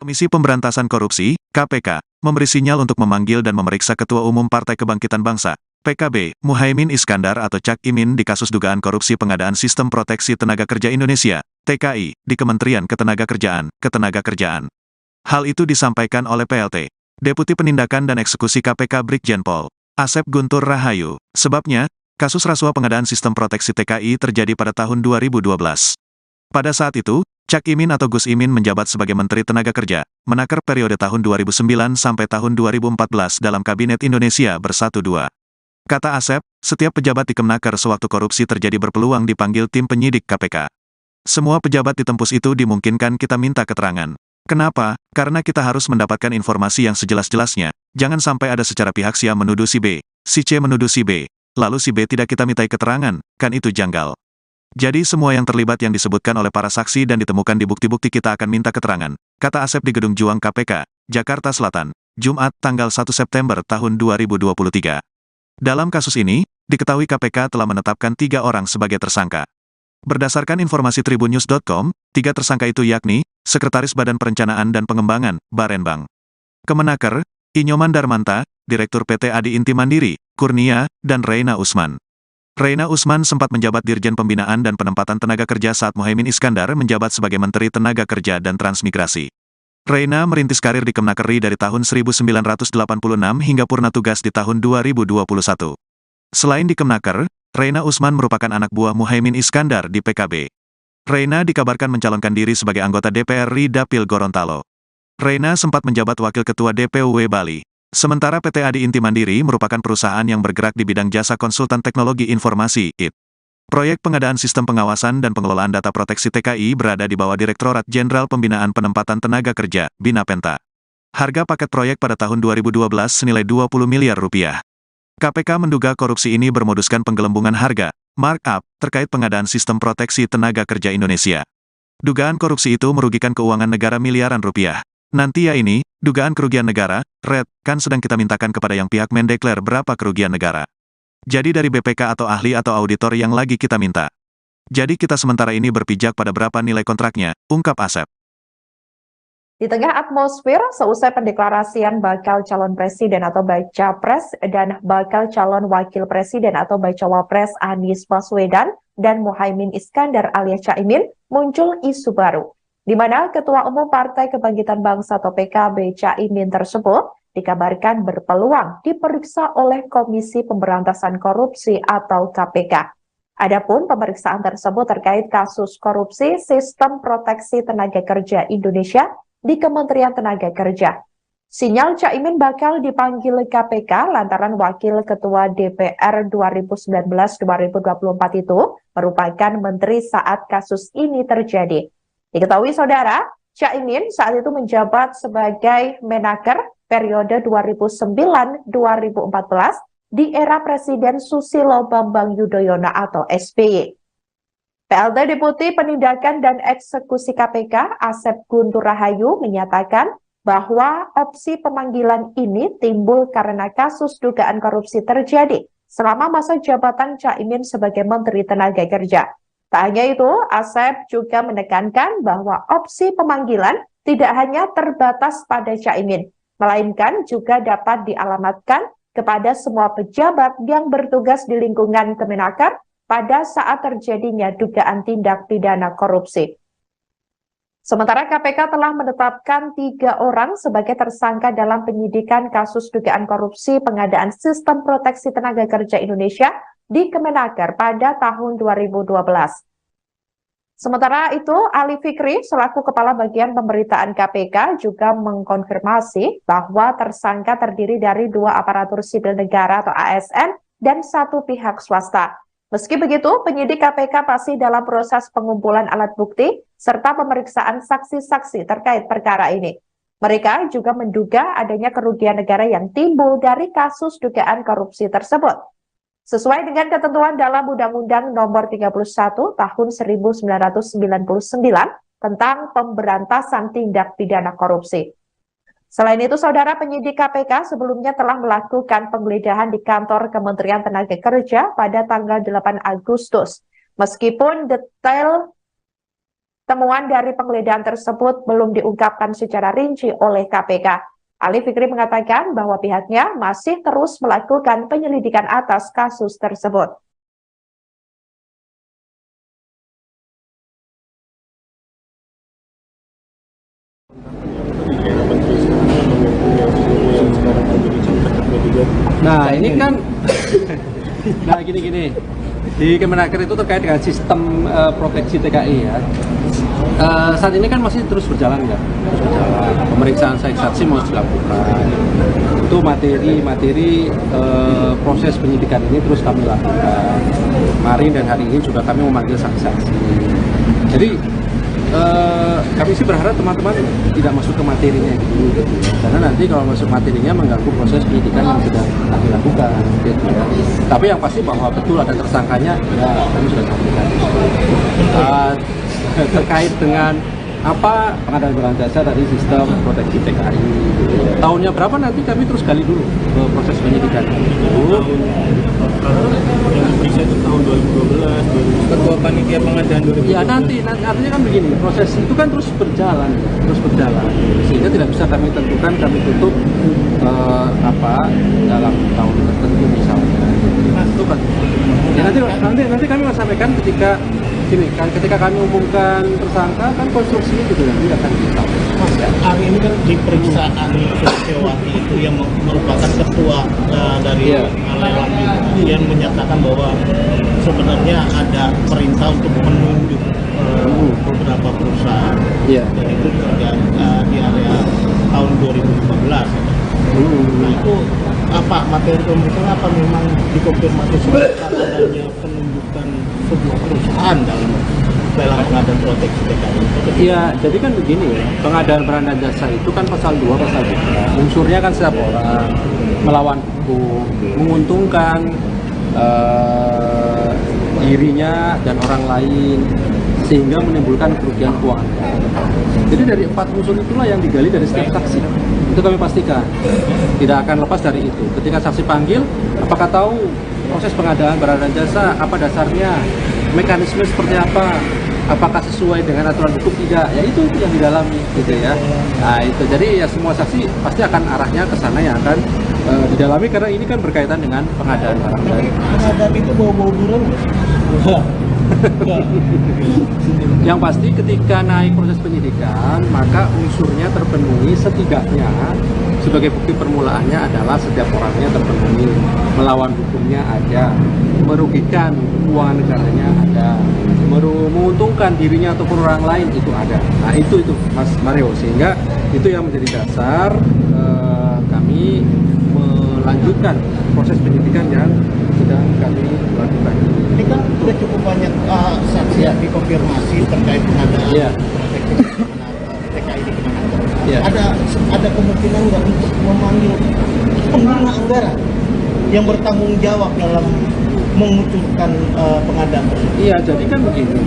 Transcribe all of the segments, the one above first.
Komisi Pemberantasan Korupsi, KPK, memberi sinyal untuk memanggil dan memeriksa Ketua Umum Partai Kebangkitan Bangsa, PKB, Muhaimin Iskandar atau Cak Imin di kasus dugaan korupsi pengadaan Sistem Proteksi Tenaga Kerja Indonesia, TKI, di Kementerian Ketenagakerjaan. Hal itu disampaikan oleh PLT, Deputi Penindakan dan Eksekusi KPK Brigjen Pol. Asep Guntur Rahayu. Sebabnya, kasus rasuah pengadaan Sistem Proteksi TKI terjadi pada tahun 2012. Pada saat itu, Cak Imin atau Gus Imin menjabat sebagai Menteri Tenaga Kerja, menakar periode tahun 2009 sampai tahun 2014 dalam Kabinet Indonesia Bersatu 2. Kata Asep, setiap pejabat di Kemnaker sewaktu korupsi terjadi berpeluang dipanggil tim penyidik KPK. Semua pejabat di Tempus itu dimungkinkan kita minta keterangan. Kenapa? Karena kita harus mendapatkan informasi yang sejelas-jelasnya. Jangan sampai ada secara pihak si A menuduh si B, si C menuduh si B, lalu si B tidak kita mintai keterangan, kan itu janggal. Jadi semua yang terlibat yang disebutkan oleh para saksi dan ditemukan di bukti-bukti kita akan minta keterangan, kata Asep di Gedung Juang KPK, Jakarta Selatan, Jumat tanggal 1 September tahun 2023. Dalam kasus ini, diketahui KPK telah menetapkan 3 orang sebagai tersangka. Berdasarkan informasi tribunnews.com, 3 tersangka itu yakni, Sekretaris Badan Perencanaan dan Pengembangan, Barenbang, Kemenaker, Inyoman Darmanta, Direktur PT Adi Inti Mandiri, Kurnia, dan Reina Usman. Reina Usman sempat menjabat Dirjen Pembinaan dan Penempatan Tenaga Kerja saat Muhaimin Iskandar menjabat sebagai Menteri Tenaga Kerja dan Transmigrasi. Reina merintis karir di Kemnakeri dari tahun 1986 hingga purna tugas di tahun 2021. Selain di Kemnaker, Reina Usman merupakan anak buah Muhaimin Iskandar di PKB. Reina dikabarkan mencalonkan diri sebagai anggota DPR RI Dapil Gorontalo. Reina sempat menjabat Wakil Ketua DPUW Bali. Sementara PT Adi Inti Mandiri merupakan perusahaan yang bergerak di bidang jasa konsultan teknologi informasi, IT. Proyek pengadaan Sistem Pengawasan dan Pengelolaan Data Proteksi TKI berada di bawah Direktorat Jenderal Pembinaan Penempatan Tenaga Kerja, Binapenta. Harga paket proyek pada tahun 2012 senilai 20 miliar rupiah. KPK menduga korupsi ini bermoduskan penggelembungan harga, markup, terkait pengadaan Sistem Proteksi Tenaga Kerja Indonesia. Dugaan korupsi itu merugikan keuangan negara miliaran rupiah. Nanti ya ini, dugaan kerugian negara, Red, kan sedang kita mintakan kepada yang pihak mendeklar berapa kerugian negara. Jadi dari BPK atau ahli atau auditor yang lagi kita minta. Jadi kita sementara ini berpijak pada berapa nilai kontraknya, ungkap Asep. Di tengah atmosfer seusai pendeklarasian bakal calon presiden atau baca pres dan bakal calon wakil presiden atau bacawa pres Anies Baswedan dan Muhaimin Iskandar alias Caimin, muncul isu baru, di mana Ketua Umum Partai Kebangkitan Bangsa atau PKB Caimin tersebut dikabarkan berpeluang diperiksa oleh Komisi Pemberantasan Korupsi atau KPK. Adapun pemeriksaan tersebut terkait kasus korupsi Sistem Proteksi Tenaga Kerja Indonesia di Kementerian Tenaga Kerja. Sinyal Caimin bakal dipanggil KPK lantaran Wakil Ketua DPR 2019-2024 itu merupakan menteri saat kasus ini terjadi. Diketahui saudara, Caimin saat itu menjabat sebagai Menaker periode 2009-2014 di era Presiden Susilo Bambang Yudhoyono atau SBY. PLT Deputi Penindakan dan Eksekusi KPK Asep Guntur Rahayu menyatakan bahwa opsi pemanggilan ini timbul karena kasus dugaan korupsi terjadi selama masa jabatan Caimin sebagai Menteri Tenaga Kerja. Tak hanya itu, Asep juga menekankan bahwa opsi pemanggilan tidak hanya terbatas pada Caimin, melainkan juga dapat dialamatkan kepada semua pejabat yang bertugas di lingkungan Kemenaker pada saat terjadinya dugaan tindak pidana korupsi. Sementara KPK telah menetapkan 3 orang sebagai tersangka dalam penyidikan kasus dugaan korupsi pengadaan Sistem Proteksi Tenaga Kerja Indonesia di Kemenaker pada tahun 2012. Sementara itu, Ali Fikri selaku Kepala Bagian Pemberitaan KPK juga mengkonfirmasi bahwa tersangka terdiri dari 2 aparatur sipil negara atau ASN dan 1 pihak swasta. Meski begitu, penyidik KPK masih dalam proses pengumpulan alat bukti serta pemeriksaan saksi-saksi terkait perkara ini. Mereka juga menduga adanya kerugian negara yang timbul dari kasus dugaan korupsi tersebut. Sesuai dengan ketentuan dalam Undang-Undang Nomor 31 Tahun 1999 tentang Pemberantasan Tindak Pidana Korupsi. Selain itu, saudara, penyidik KPK sebelumnya telah melakukan penggeledahan di kantor Kementerian Tenaga Kerja pada tanggal 8 Agustus. Meskipun detail Temuan dari penggeledahan tersebut belum diungkapkan secara rinci oleh KPK. Ali Fikri mengatakan bahwa pihaknya masih terus melakukan penyelidikan atas kasus tersebut. Nah ini kan, nah gini, di Kemenaker itu terkait dengan sistem proteksi TKI ya. Saat ini kan masih terus berjalan ya, pemeriksaan saksi masih dilakukan. Itu materi proses penyidikan ini terus kami lakukan. Kemarin dan hari ini juga kami memanggil saksi-saksi. Jadi kami sih berharap teman-teman tidak masuk ke materinya gitu, karena nanti kalau masuk materinya mengganggu proses penyidikan yang sudah kami lakukan gitu ya. Tapi yang pasti bahwa betul ada tersangkanya ya kami sudah sampaikan. Terkait dengan apa pengadaan barang jasa dari sistem proteksi TKI gitu. Tahunnya berapa nanti kami terus gali dulu proses penyidikan itu. Yang diperiksa itu tahun 2012, ketua panitia pengadaan 2012. Ya nanti artinya kan begini, proses itu kan terus berjalan, sehingga tidak bisa kami tentukan kami tutup dalam tahun tertentu misalnya. Nah, itu kan. Ya nanti kami akan sampaikan ketika kami umumkan tersangka kan konstruksinya juga nanti akan disampaikan. Mas, hari ini kan di periksaan Sulistiawati itu yang merupakan ketua dari lelang yang menyatakan bahwa sebenarnya ada perintah untuk menunjuk beberapa perusahaan dan itu terjadi di area tahun 2015. Nah itu apa materi pemeriksaan, apa memang dikonfirmasi sebagai adanya penunjukan sebuah perusahaan dalam pengadaan proteksi TKI? Iya, jadi kan begini ya, pengadaan barang dan jasa itu kan pasal 2, pasal 3. Unsurnya kan setiap orang melawan hukum, menguntungkan dirinya dan orang lain, sehingga menimbulkan kerugian keuangan. Jadi dari 4 unsur itulah yang digali dari setiap saksi. Itu kami pastikan, tidak akan lepas dari itu. Ketika saksi panggil, apakah tahu proses pengadaan barang dan jasa, apa dasarnya, mekanisme seperti apa, apakah sesuai dengan aturan hukum, tidak, ya itu yang didalami gitu ya. Nah itu, jadi ya semua saksi pasti akan arahnya ke sana yang akan didalami, karena ini kan berkaitan dengan pengadaan barang dan pengadaan itu bau-bau buron. Yang pasti ketika naik proses penyidikan, maka unsurnya terpenuhi setidaknya. Sebagai bukti permulaannya adalah setiap orangnya terpenuhi, melawan hukumnya ada, merugikan keuangan negaranya ada, menguntungkan dirinya ataupun orang lain itu ada. Nah itu Mas Mario, sehingga itu yang menjadi dasar kami melanjutkan proses penyidikan yang sedang kami lakukan. Ini kan sudah cukup banyak saksi yang dikonfirmasi terkait pengadaan proteksi TKI di Kemenaker. Ada kemungkinan nggak untuk memanggil pengguna anggaran yang bertanggung jawab dalam mengucurkan pengadaan tersebut? Iya, jadi kan begini,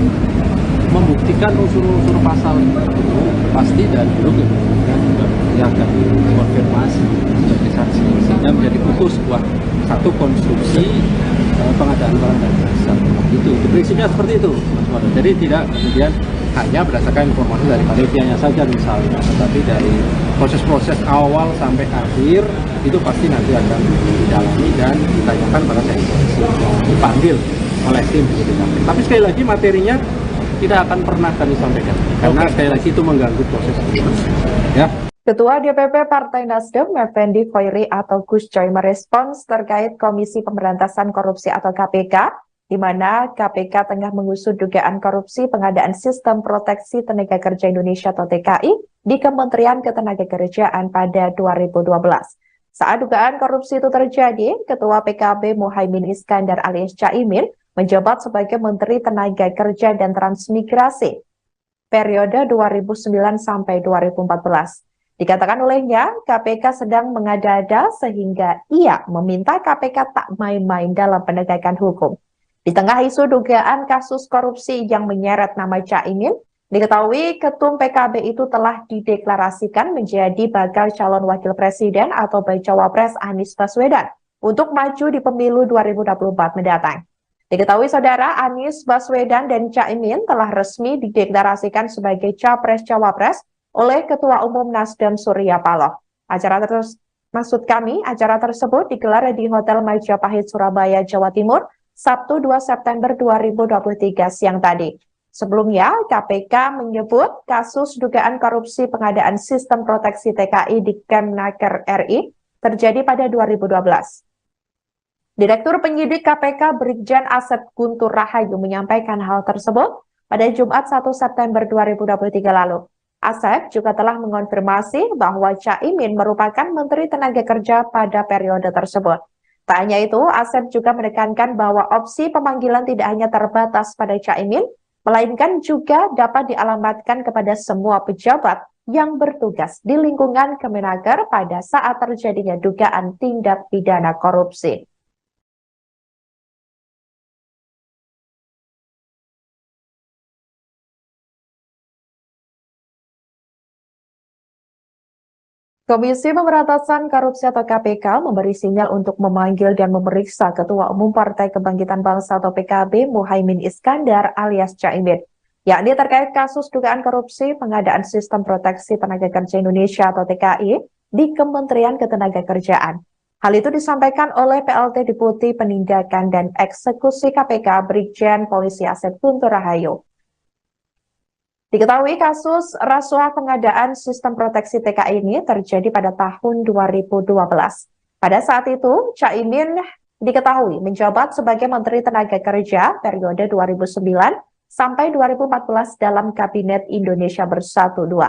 membuktikan unsur-unsur pasal itu pasti dari dulu kemudian juga yang kami konfirmasi sebagai saksi, sehingga menjadi utuh sebuah satu konstruksi pengadaan barang dan jasa. Itu prinsipnya seperti itu, Mas Wado. Jadi tidak kemudian hanya berdasarkan informasi dari panitianya saja misalnya, tetapi dari proses-proses awal sampai akhir itu pasti nanti akan didalami dan ditanyakan pada saksi yang dipanggil oleh tim penyidikan. Tapi sekali lagi materinya tidak akan pernah kami sampaikan, karena sekali lagi itu mengganggu proses penyidikan. Ya. Ketua DPP Partai Nasdem, Effendi Khoiri atau Gus Coy, merespons terkait Komisi Pemberantasan Korupsi atau KPK, di mana KPK tengah mengusut dugaan korupsi pengadaan Sistem Proteksi Tenaga Kerja Indonesia atau TKI di Kementerian Ketenagakerjaan pada 2012. Saat dugaan korupsi itu terjadi, Ketua PKB Muhaimin Iskandar alias Caimin menjabat sebagai Menteri Tenaga Kerja dan Transmigrasi periode 2009 sampai 2014. Dikatakan olehnya, KPK sedang mengada-ada sehingga ia meminta KPK tak main-main dalam penegakan hukum. Di tengah isu dugaan kasus korupsi yang menyeret nama Caimin, diketahui Ketum PKB itu telah dideklarasikan menjadi bakal calon wakil presiden atau bacawa pres Anies Baswedan untuk maju di pemilu 2024 mendatang. Diketahui saudara, Anies Baswedan dan Caimin telah resmi dideklarasikan sebagai Capres-Cawapres oleh Ketua Umum Nasdem Surya Paloh. Acara tersebut digelar di Hotel Majapahit, Surabaya, Jawa Timur, Sabtu 2 September 2023 siang tadi. Sebelumnya, KPK menyebut kasus dugaan korupsi pengadaan sistem proteksi TKI di Kemnaker RI terjadi pada 2012. Direktur Penyidik KPK Brigjen Asep Guntur Rahayu menyampaikan hal tersebut pada Jumat 1 September 2023 lalu. Asep juga telah mengonfirmasi bahwa Caimin merupakan Menteri Tenaga Kerja pada periode tersebut. Tak hanya itu, Asep juga menekankan bahwa opsi pemanggilan tidak hanya terbatas pada Caimin, melainkan juga dapat dialamatkan kepada semua pejabat yang bertugas di lingkungan Kemenaker pada saat terjadinya dugaan tindak pidana korupsi. Komisi Pemberantasan Korupsi atau KPK memberi sinyal untuk memanggil dan memeriksa Ketua Umum Partai Kebangkitan Bangsa atau PKB Muhaimin Iskandar alias Caimin, yakni terkait kasus dugaan korupsi pengadaan Sistem Proteksi Tenaga Kerja Indonesia atau TKI di Kementerian Ketenagakerjaan. Hal itu disampaikan oleh PLT Deputi Penindakan dan Eksekusi KPK Brigjen Polisi Asep Guntur Rahayu. Diketahui kasus rasuah pengadaan sistem proteksi TKI ini terjadi pada tahun 2012. Pada saat itu, Caimin diketahui menjabat sebagai Menteri Tenaga Kerja periode 2009 sampai 2014 dalam Kabinet Indonesia Bersatu II.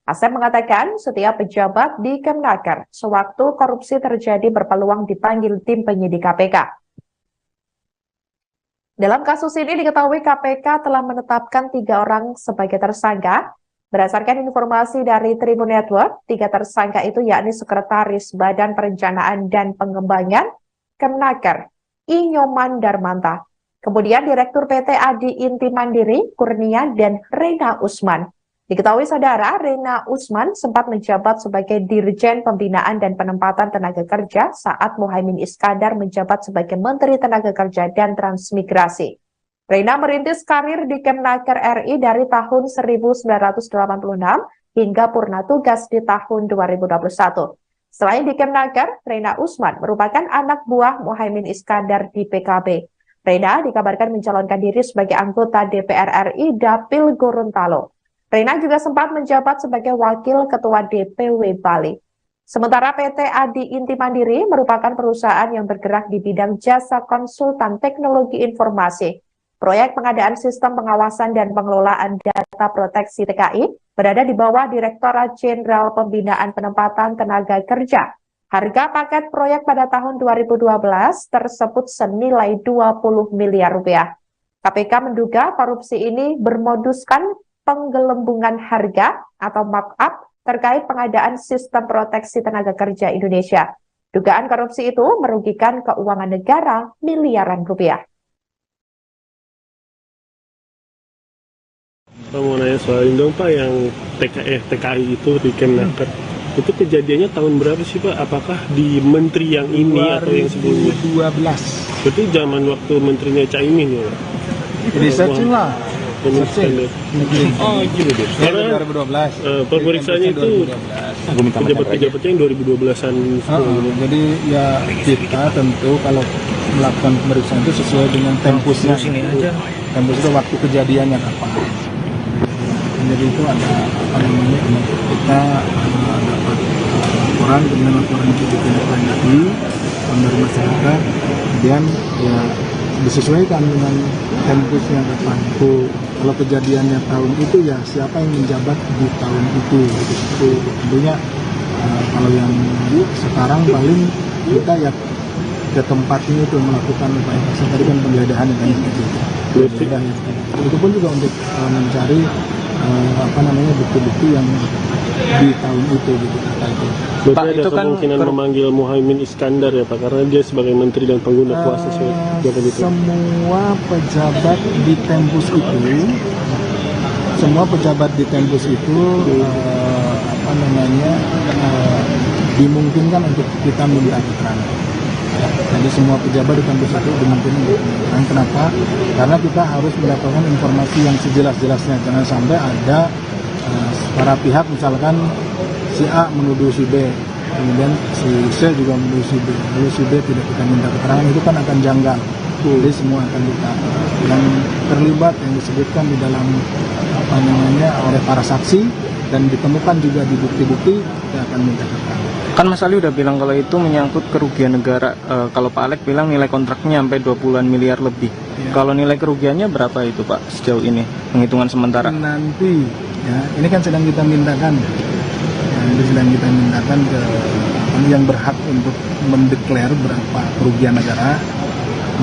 Asep mengatakan setiap pejabat di Kemnaker sewaktu korupsi terjadi berpeluang dipanggil tim penyidik KPK. Dalam kasus ini diketahui KPK telah menetapkan 3 orang sebagai tersangka. Berdasarkan informasi dari Tribun Network, 3 tersangka itu yakni Sekretaris Badan Perencanaan dan Pengembangan Kemnaker, I. Nyoman Darmanta. Kemudian Direktur PT Adi Inti Mandiri, Kurnia, dan Rena Usman. Diketahui saudara, Rena Usman sempat menjabat sebagai Dirjen Pembinaan dan Penempatan Tenaga Kerja saat Muhaimin Iskandar menjabat sebagai Menteri Tenaga Kerja dan Transmigrasi. Rena merintis karir di Kemnaker RI dari tahun 1986 hingga purna tugas di tahun 2021. Selain di Kemnaker, Rena Usman merupakan anak buah Muhaimin Iskandar di PKB. Rena dikabarkan mencalonkan diri sebagai anggota DPR RI Dapil Gorontalo. Rena juga sempat menjabat sebagai Wakil Ketua DPW Bali. Sementara PT Adi Inti Mandiri merupakan perusahaan yang bergerak di bidang jasa konsultan teknologi informasi. Proyek pengadaan sistem pengawasan dan pengelolaan data proteksi TKI berada di bawah Direktorat Jenderal Pembinaan Penempatan Tenaga Kerja. Harga paket proyek pada tahun 2012 tersebut senilai 20 miliar rupiah. KPK menduga korupsi ini bermoduskan penggelembungan harga atau markup terkait pengadaan sistem proteksi tenaga kerja Indonesia. Dugaan korupsi itu merugikan keuangan negara miliaran rupiah. Pak mau nanya soal ini dong Pak, yang TKI itu di Kemnaker. Itu kejadiannya tahun berapa sih Pak? Apakah di menteri yang ini atau yang sebelumnya? 2012. Berarti zaman waktu menterinya Caimin ya Pak? Researching lah. Oh gitu deh. Karena 2012. pemeriksaannya itu pejabat-pejabatnya yang 2012-an. Jadi ya kita tentu kalau melakukan pemeriksaan itu sesuai dengan tempusnya. Tempus itu waktu kejadiannya kapan. Jadi itu ada apa namanya, kita dapat laporan, kemudian laporan itu ditindaklanjuti dari masyarakat, kemudian ya disesuaikan dengan tempusnya kapan. Kalau kejadiannya tahun itu ya siapa yang menjabat di tahun itu. Itu tentunya kalau yang sekarang paling kita ya ke tempatnya itu melakukan upaya paksa, tadi kan penggeledahan yang seperti itu. Itu pun juga untuk mencari apa namanya bukti-bukti yang di tahun itu gitu kata itu. Berarti ada kemungkinan memanggil Muhaimin Iskandar ya Pak, karena dia sebagai menteri dan pengguna kuasa gitu. Semua pejabat di tempus itu, apa namanya dimungkinkan untuk kita minta keterangan. Jadi Jadi semua pejabat di kampus itu dimungkinkan untuk menanyakan. Kenapa? Karena kita harus mendapatkan informasi yang sejelas-jelasnya. Jangan sampai ada para pihak, misalkan si A menuduh si B, kemudian si C juga menuduh si B, lalu si B tidak kita minta keterangan, itu kan akan janggal. Jadi semua akan kita yang terlibat, yang disebutkan di dalam oleh para saksi dan ditemukan juga di bukti-bukti, kita akan minta keterangan. Kan Mas Ali udah bilang kalau itu menyangkut kerugian negara. Kalau Pak Alek bilang nilai kontraknya sampai 20-an miliar lebih. Ya. Kalau nilai kerugiannya berapa itu Pak sejauh ini penghitungan sementara? Nanti ya, ini kan sedang kita mintakan, ini sedang kita mintakan ke yang berhak untuk mendeklar berapa kerugian negara.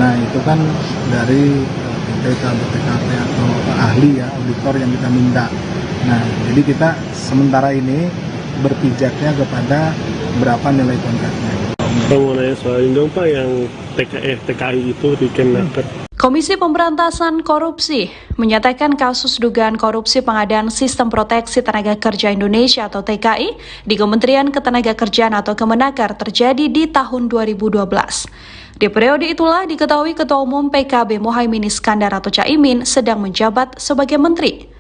Nah itu kan dari BPK, BPKP atau ahli ya, auditor yang kita minta. Nah jadi kita sementara ini berpijaknya kepada berapa nilai kontraknya. Bang, mau nanya soal ini dong Pak, yang TKI itu di Kemenaker. Komisi Pemberantasan Korupsi menyatakan kasus dugaan korupsi pengadaan Sistem Proteksi Tenaga Kerja Indonesia atau TKI di Kementerian Ketenagakerjaan atau Kemenaker terjadi di tahun 2012. Di periode itulah diketahui Ketua Umum PKB Muhaimin Iskandar atau Caimin sedang menjabat sebagai Menteri.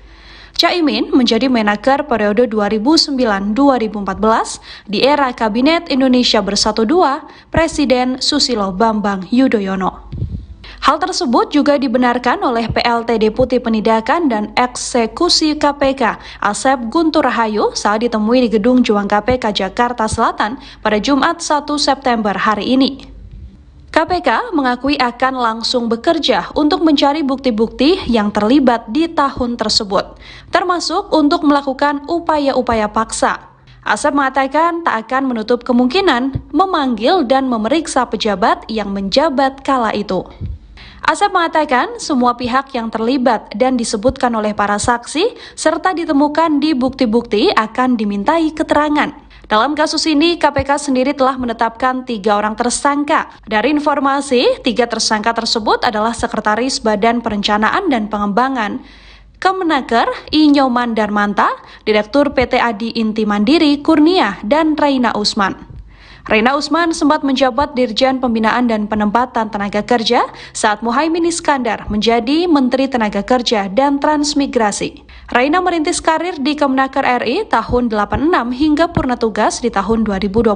Caimin menjadi Menaker periode 2009-2014 di era Kabinet Indonesia Bersatu II Presiden Susilo Bambang Yudhoyono. Hal tersebut juga dibenarkan oleh PLT Deputi Penindakan dan Eksekusi KPK Asep Guntur Rahayu saat ditemui di Gedung Juang KPK Jakarta Selatan pada Jumat 1 September hari ini. KPK mengakui akan langsung bekerja untuk mencari bukti-bukti yang terlibat di tahun tersebut, termasuk untuk melakukan upaya-upaya paksa. Asep mengatakan tak akan menutup kemungkinan memanggil dan memeriksa pejabat yang menjabat kala itu. Asep mengatakan semua pihak yang terlibat dan disebutkan oleh para saksi serta ditemukan di bukti-bukti akan dimintai keterangan. Dalam kasus ini, KPK sendiri telah menetapkan 3 orang tersangka. Dari informasi, 3 tersangka tersebut adalah Sekretaris Badan Perencanaan dan Pengembangan Kemenaker Inyoman Darmanta, Direktur PT Adi Inti Mandiri Kurnia, dan Reina Usman. Reina Usman sempat menjabat Dirjen Pembinaan dan Penempatan Tenaga Kerja saat Muhaimin Iskandar menjadi Menteri Tenaga Kerja dan Transmigrasi. Reina merintis karir di Kemenaker RI tahun 86 hingga purna tugas di tahun 2021.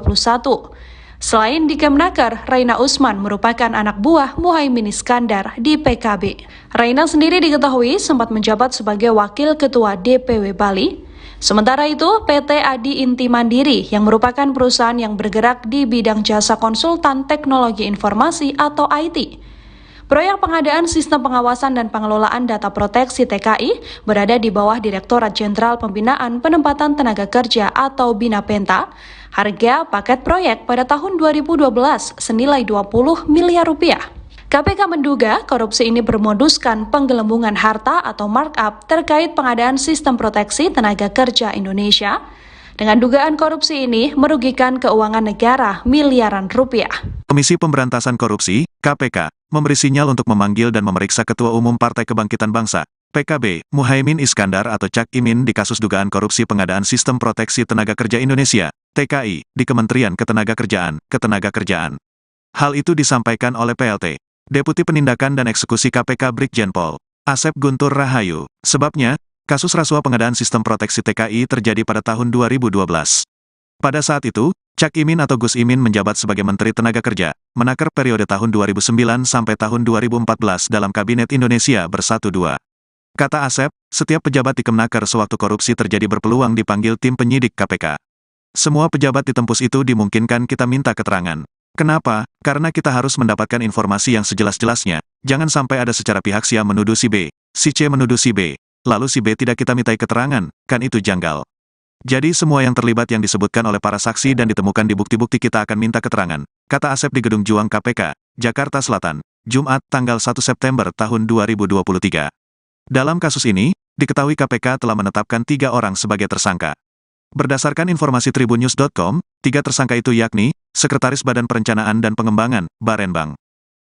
Selain di Kemenaker, Reina Usman merupakan anak buah Muhaimin Iskandar di PKB. Reina sendiri diketahui sempat menjabat sebagai Wakil Ketua DPW Bali. Sementara itu, PT Adi Inti Mandiri yang merupakan perusahaan yang bergerak di bidang jasa konsultan teknologi informasi atau IT. Proyek pengadaan Sistem Pengawasan dan Pengelolaan Data Proteksi TKI berada di bawah Direktorat Jenderal Pembinaan Penempatan Tenaga Kerja atau BINAPENTA. Harga paket proyek pada tahun 2012 senilai 20 miliar rupiah. KPK menduga korupsi ini bermoduskan penggelembungan harta atau markup terkait pengadaan Sistem Proteksi Tenaga Kerja Indonesia. Dengan dugaan korupsi ini merugikan keuangan negara miliaran rupiah. Komisi Pemberantasan Korupsi, KPK, memberi sinyal untuk memanggil dan memeriksa Ketua Umum Partai Kebangkitan Bangsa, PKB, Muhaimin Iskandar atau Cak Imin di kasus dugaan korupsi pengadaan Sistem Proteksi Tenaga Kerja Indonesia, TKI, di Kementerian Ketenagakerjaan. Hal itu disampaikan oleh PLT, Deputi Penindakan dan Eksekusi KPK Brigjen Pol Asep Guntur Rahayu. Sebabnya, kasus rasuah pengadaan Sistem Proteksi TKI terjadi pada tahun 2012. Pada saat itu, Cak Imin atau Gus Imin menjabat sebagai Menteri Tenaga Kerja, Menaker periode tahun 2009 sampai tahun 2014 dalam Kabinet Indonesia Bersatu II. Kata Asep, setiap pejabat di Kemenaker sewaktu korupsi terjadi berpeluang dipanggil tim penyidik KPK. Semua pejabat di tempus itu dimungkinkan kita minta keterangan. Kenapa? Karena kita harus mendapatkan informasi yang sejelas-jelasnya. Jangan sampai ada secara pihak si A menuduh si B, si C menuduh si B, lalu si B tidak kita mintai keterangan, kan itu janggal. Jadi semua yang terlibat yang disebutkan oleh para saksi dan ditemukan di bukti-bukti kita akan minta keterangan, kata Asep di Gedung Juang KPK, Jakarta Selatan, Jumat tanggal 1 September tahun 2023. Dalam kasus ini, diketahui KPK telah menetapkan 3 orang sebagai tersangka. Berdasarkan informasi tribunnews.com, 3 tersangka itu yakni, Sekretaris Badan Perencanaan dan Pengembangan, Barenbang,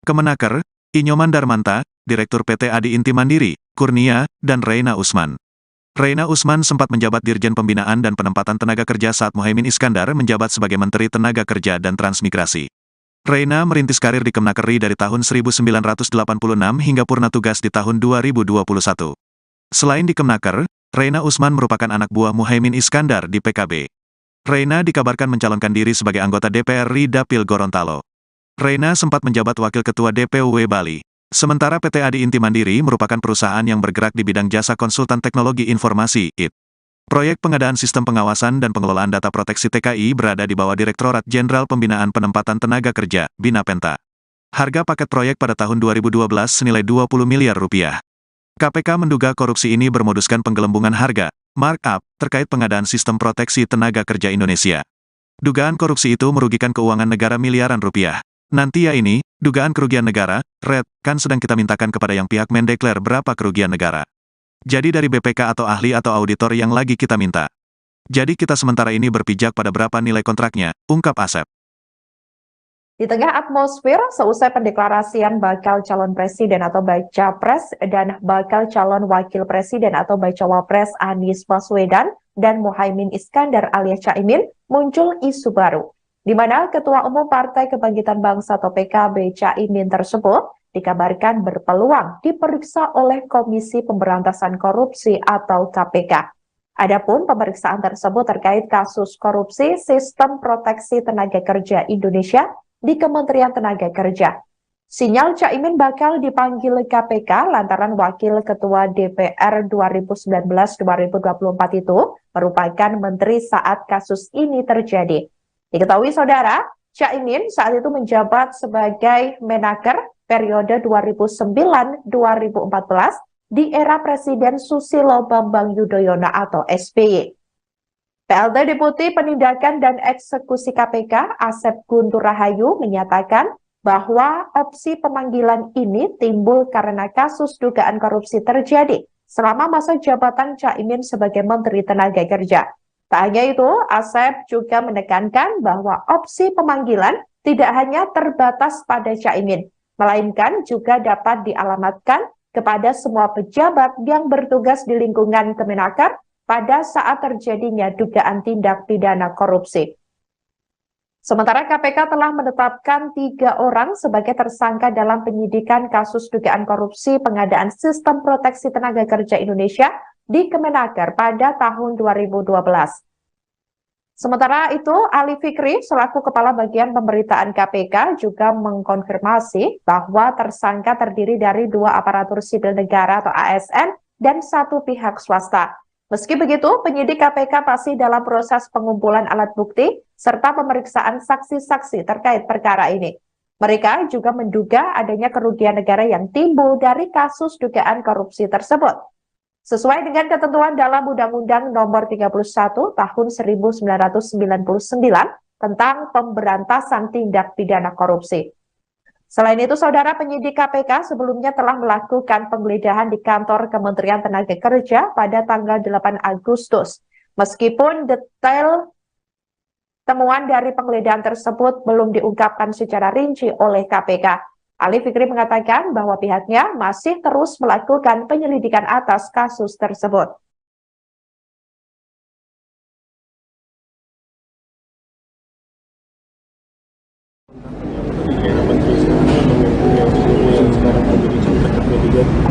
Kemenaker, Inyoman Darmanta, Direktur PT Adi Inti Mandiri, Kurnia, dan Reina Usman. Reina Usman sempat menjabat Dirjen Pembinaan dan Penempatan Tenaga Kerja saat Muhaimin Iskandar menjabat sebagai Menteri Tenaga Kerja dan Transmigrasi. Reina merintis karir di Kemnaker dari tahun 1986 hingga purna tugas di tahun 2021. Selain di Kemnaker, Reina Usman merupakan anak buah Muhaimin Iskandar di PKB. Reina dikabarkan mencalonkan diri sebagai anggota DPR RI Dapil Gorontalo. Reina sempat menjabat Wakil Ketua DPW Bali. Sementara PT Adi Inti Mandiri merupakan perusahaan yang bergerak di bidang jasa konsultan teknologi informasi, IT. Proyek pengadaan sistem pengawasan dan pengelolaan data proteksi TKI berada di bawah Direktorat Jenderal Pembinaan Penempatan Tenaga Kerja, Binapenta. Harga paket proyek pada tahun 2012 senilai 20 miliar rupiah. KPK menduga korupsi ini bermoduskan penggelembungan harga, markup, terkait pengadaan sistem proteksi tenaga kerja Indonesia. Dugaan korupsi itu merugikan keuangan negara miliaran rupiah. Nanti ya ini, dugaan kerugian negara, Red, kan sedang kita mintakan kepada yang pihak mendeklar berapa kerugian negara. Jadi dari BPK atau ahli atau auditor yang lagi kita minta. Jadi kita sementara ini berpijak pada berapa nilai kontraknya, ungkap Asep. Di tengah atmosfer seusai pendeklarasian bakal calon presiden atau baca pres dan bakal calon wakil presiden atau baca wapres Anies Baswedan dan Muhaimin Iskandar alias Caimin, muncul isu baru, di mana Ketua Umum Partai Kebangkitan Bangsa atau PKB Caimin tersebut dikabarkan berpeluang diperiksa oleh Komisi Pemberantasan Korupsi atau KPK. Adapun pemeriksaan tersebut terkait kasus korupsi Sistem Proteksi Tenaga Kerja Indonesia di Kementerian Tenaga Kerja. Sinyal Caimin bakal dipanggil KPK lantaran Wakil Ketua DPR 2019-2024 itu merupakan menteri saat kasus ini terjadi. Diketahui saudara, Caimin saat itu menjabat sebagai Menaker periode 2009-2014 di era Presiden Susilo Bambang Yudhoyono atau SBY. PLT Deputi Penindakan dan Eksekusi KPK Asep Guntur Rahayu menyatakan bahwa opsi pemanggilan ini timbul karena kasus dugaan korupsi terjadi selama masa jabatan Caimin sebagai Menteri Tenaga Kerja. Tak hanya itu, Asep juga menekankan bahwa opsi pemanggilan tidak hanya terbatas pada Caimin, melainkan juga dapat dialamatkan kepada semua pejabat yang bertugas di lingkungan Kemenaker pada saat terjadinya dugaan tindak pidana korupsi. Sementara KPK telah menetapkan 3 orang sebagai tersangka dalam penyidikan kasus dugaan korupsi pengadaan Sistem Proteksi Tenaga Kerja Indonesia di Kemenaker pada tahun 2012. Sementara itu, Ali Fikri selaku Kepala Bagian Pemberitaan KPK juga mengkonfirmasi bahwa tersangka terdiri dari 2 aparatur sipil negara atau ASN dan 1 pihak swasta. Meski begitu, penyidik KPK masih dalam proses pengumpulan alat bukti serta pemeriksaan saksi-saksi terkait perkara ini. Mereka juga menduga adanya kerugian negara yang timbul dari kasus dugaan korupsi tersebut. Sesuai dengan ketentuan dalam Undang-Undang Nomor 31 Tahun 1999 tentang Pemberantasan Tindak Pidana Korupsi. Selain itu, saudara, penyidik KPK sebelumnya telah melakukan penggeledahan di kantor Kementerian Tenaga Kerja pada tanggal 8 Agustus. Meskipun detail temuan dari penggeledahan tersebut belum diungkapkan secara rinci oleh KPK. Ali Fikri mengatakan bahwa pihaknya masih terus melakukan penyelidikan atas kasus tersebut.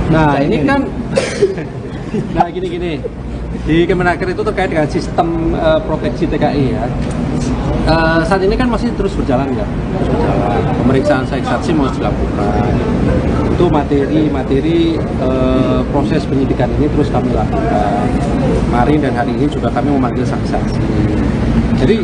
Nah ini kan, nah gini, di Kemenaker itu terkait dengan sistem proteksi TKI ya. Saat ini kan masih terus berjalan ya, pemeriksaan saksi masih dilakukan. Itu materi proses penyidikan ini terus kami lakukan. Kemarin dan hari ini juga kami memanggil saksi-saksi. Jadi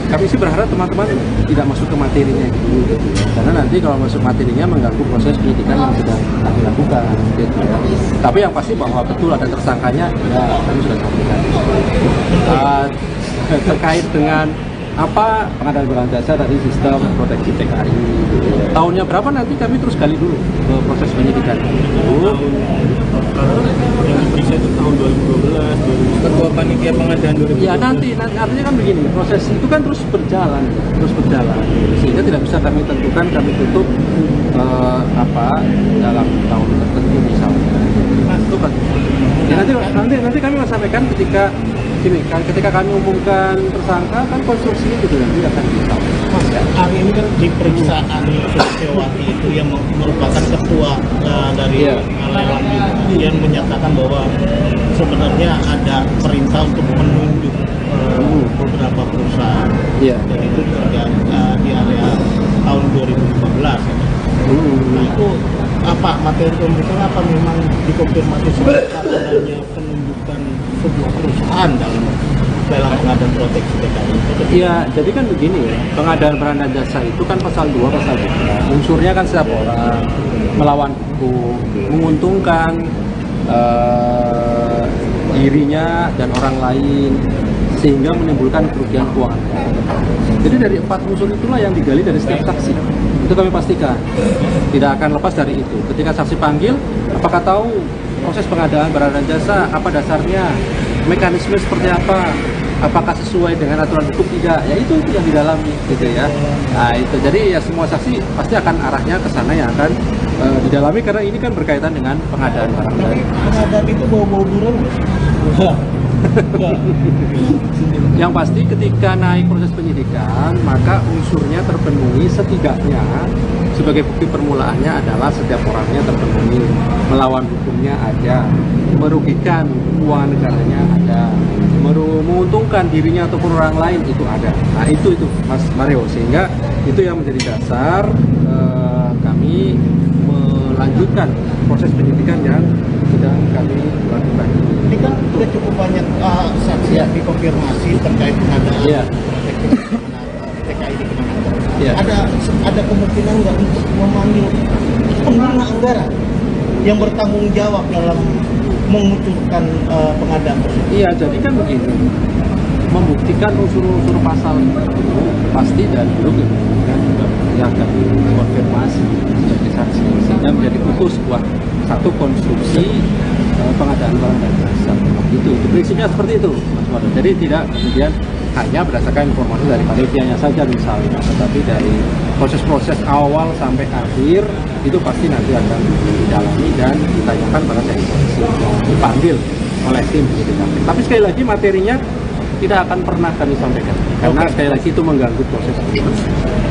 kami sih berharap teman-teman tidak masuk ke materinya dulu, gitu ya. Karena nanti kalau masuk materinya mengganggu proses penyidikan yang sedang kami lakukan, gitu ya. Tapi yang pasti bahwa betul ada tersangkanya, ya kami sudah sampaikan. Terkait dengan apa pengadaan barang jasa dari sistem proteksi TKI, gitu ya. Tahunnya berapa nanti kami terus gali dulu ke proses penyidikan itu. Yang diperiksa itu tahun 2012, Ketua Panitia Pengadaan 2012. Ya nanti artinya kan begini, proses itu kan terus berjalan, sehingga tidak bisa kami tentukan, kami tutup dalam tahun tertentu misalnya. Itu kan. Ya, nanti kami akan sampaikan ketika kami umumkan tersangka, kan konstruksinya juga nanti akan disampaikan. Hari ini kan di periksaan Suciwati itu yang merupakan ketua dari lelang itu, yang menyatakan bahwa sebenarnya ada perintah untuk menunjuk beberapa perusahaan dan itu terjadi di area tahun 2015. Nah itu apa materi pemeriksaan, apa memang dikonfirmasi sebagai adanya penunjukan sebuah perusahaan dalam pengadaan proteksi TKI? Iya, jadi kan begini ya, pengadaan barang dan jasa itu kan pasal 2, pasal 3. Unsurnya kan setiap orang melawan hukum, menguntungkan dirinya dan orang lain, sehingga menimbulkan kerugian keuangan. Jadi dari 4 unsur itulah yang digali dari setiap saksi. Itu kami pastikan, tidak akan lepas dari itu. Ketika saksi panggil, apakah tahu proses pengadaan barang dan jasa, apa dasarnya, mekanisme seperti apa, apakah sesuai dengan aturan hukum, tidak, ya itu yang didalami gitu ya. Nah itu, jadi ya semua saksi pasti akan arahnya ke sana yang akan didalami, karena ini kan berkaitan dengan pengadaan barang dan pengadaan itu bau-bau buron. yang pasti ketika naik proses penyidikan, maka unsurnya terpenuhi setidaknya. Sebagai bukti permulaannya adalah setiap orangnya terpenuhi, melawan hukumnya ada, merugikan keuangan negaranya ada, menguntungkan dirinya ataupun orang lain itu ada. Nah itu Mas Mario, sehingga itu yang menjadi dasar kami melanjutkan proses penyidikan yang sedang kami lakukan. Ini kan sudah cukup banyak saksi yang dikonfirmasi terkait pengadaan TKI di Kemenaker. Ada kemungkinan nggak untuk memanggil pengguna anggaran yang bertanggung jawab dalam mengucurkan pengadaan tersebut? Iya, jadi kan begini, membuktikan unsur-unsur pasal itu pasti dari dulu kemudian juga akan dikonfirmasi sebagai saksi, sehingga menjadi utuh sebuah satu konstruksi pengadaan barang dan jasa. Itu prinsipnya seperti itu, Mas Wado. Jadi tidak kemudian hanya berdasarkan informasi dari panitianya saja misalnya, tetapi dari proses-proses awal sampai akhir itu pasti nanti akan didalami dan ditanyakan pada saksi yang dipanggil oleh tim penyidikan. Tapi sekali lagi materinya tidak akan pernah kami sampaikan, karena sekali lagi itu mengganggu proses penyidikan.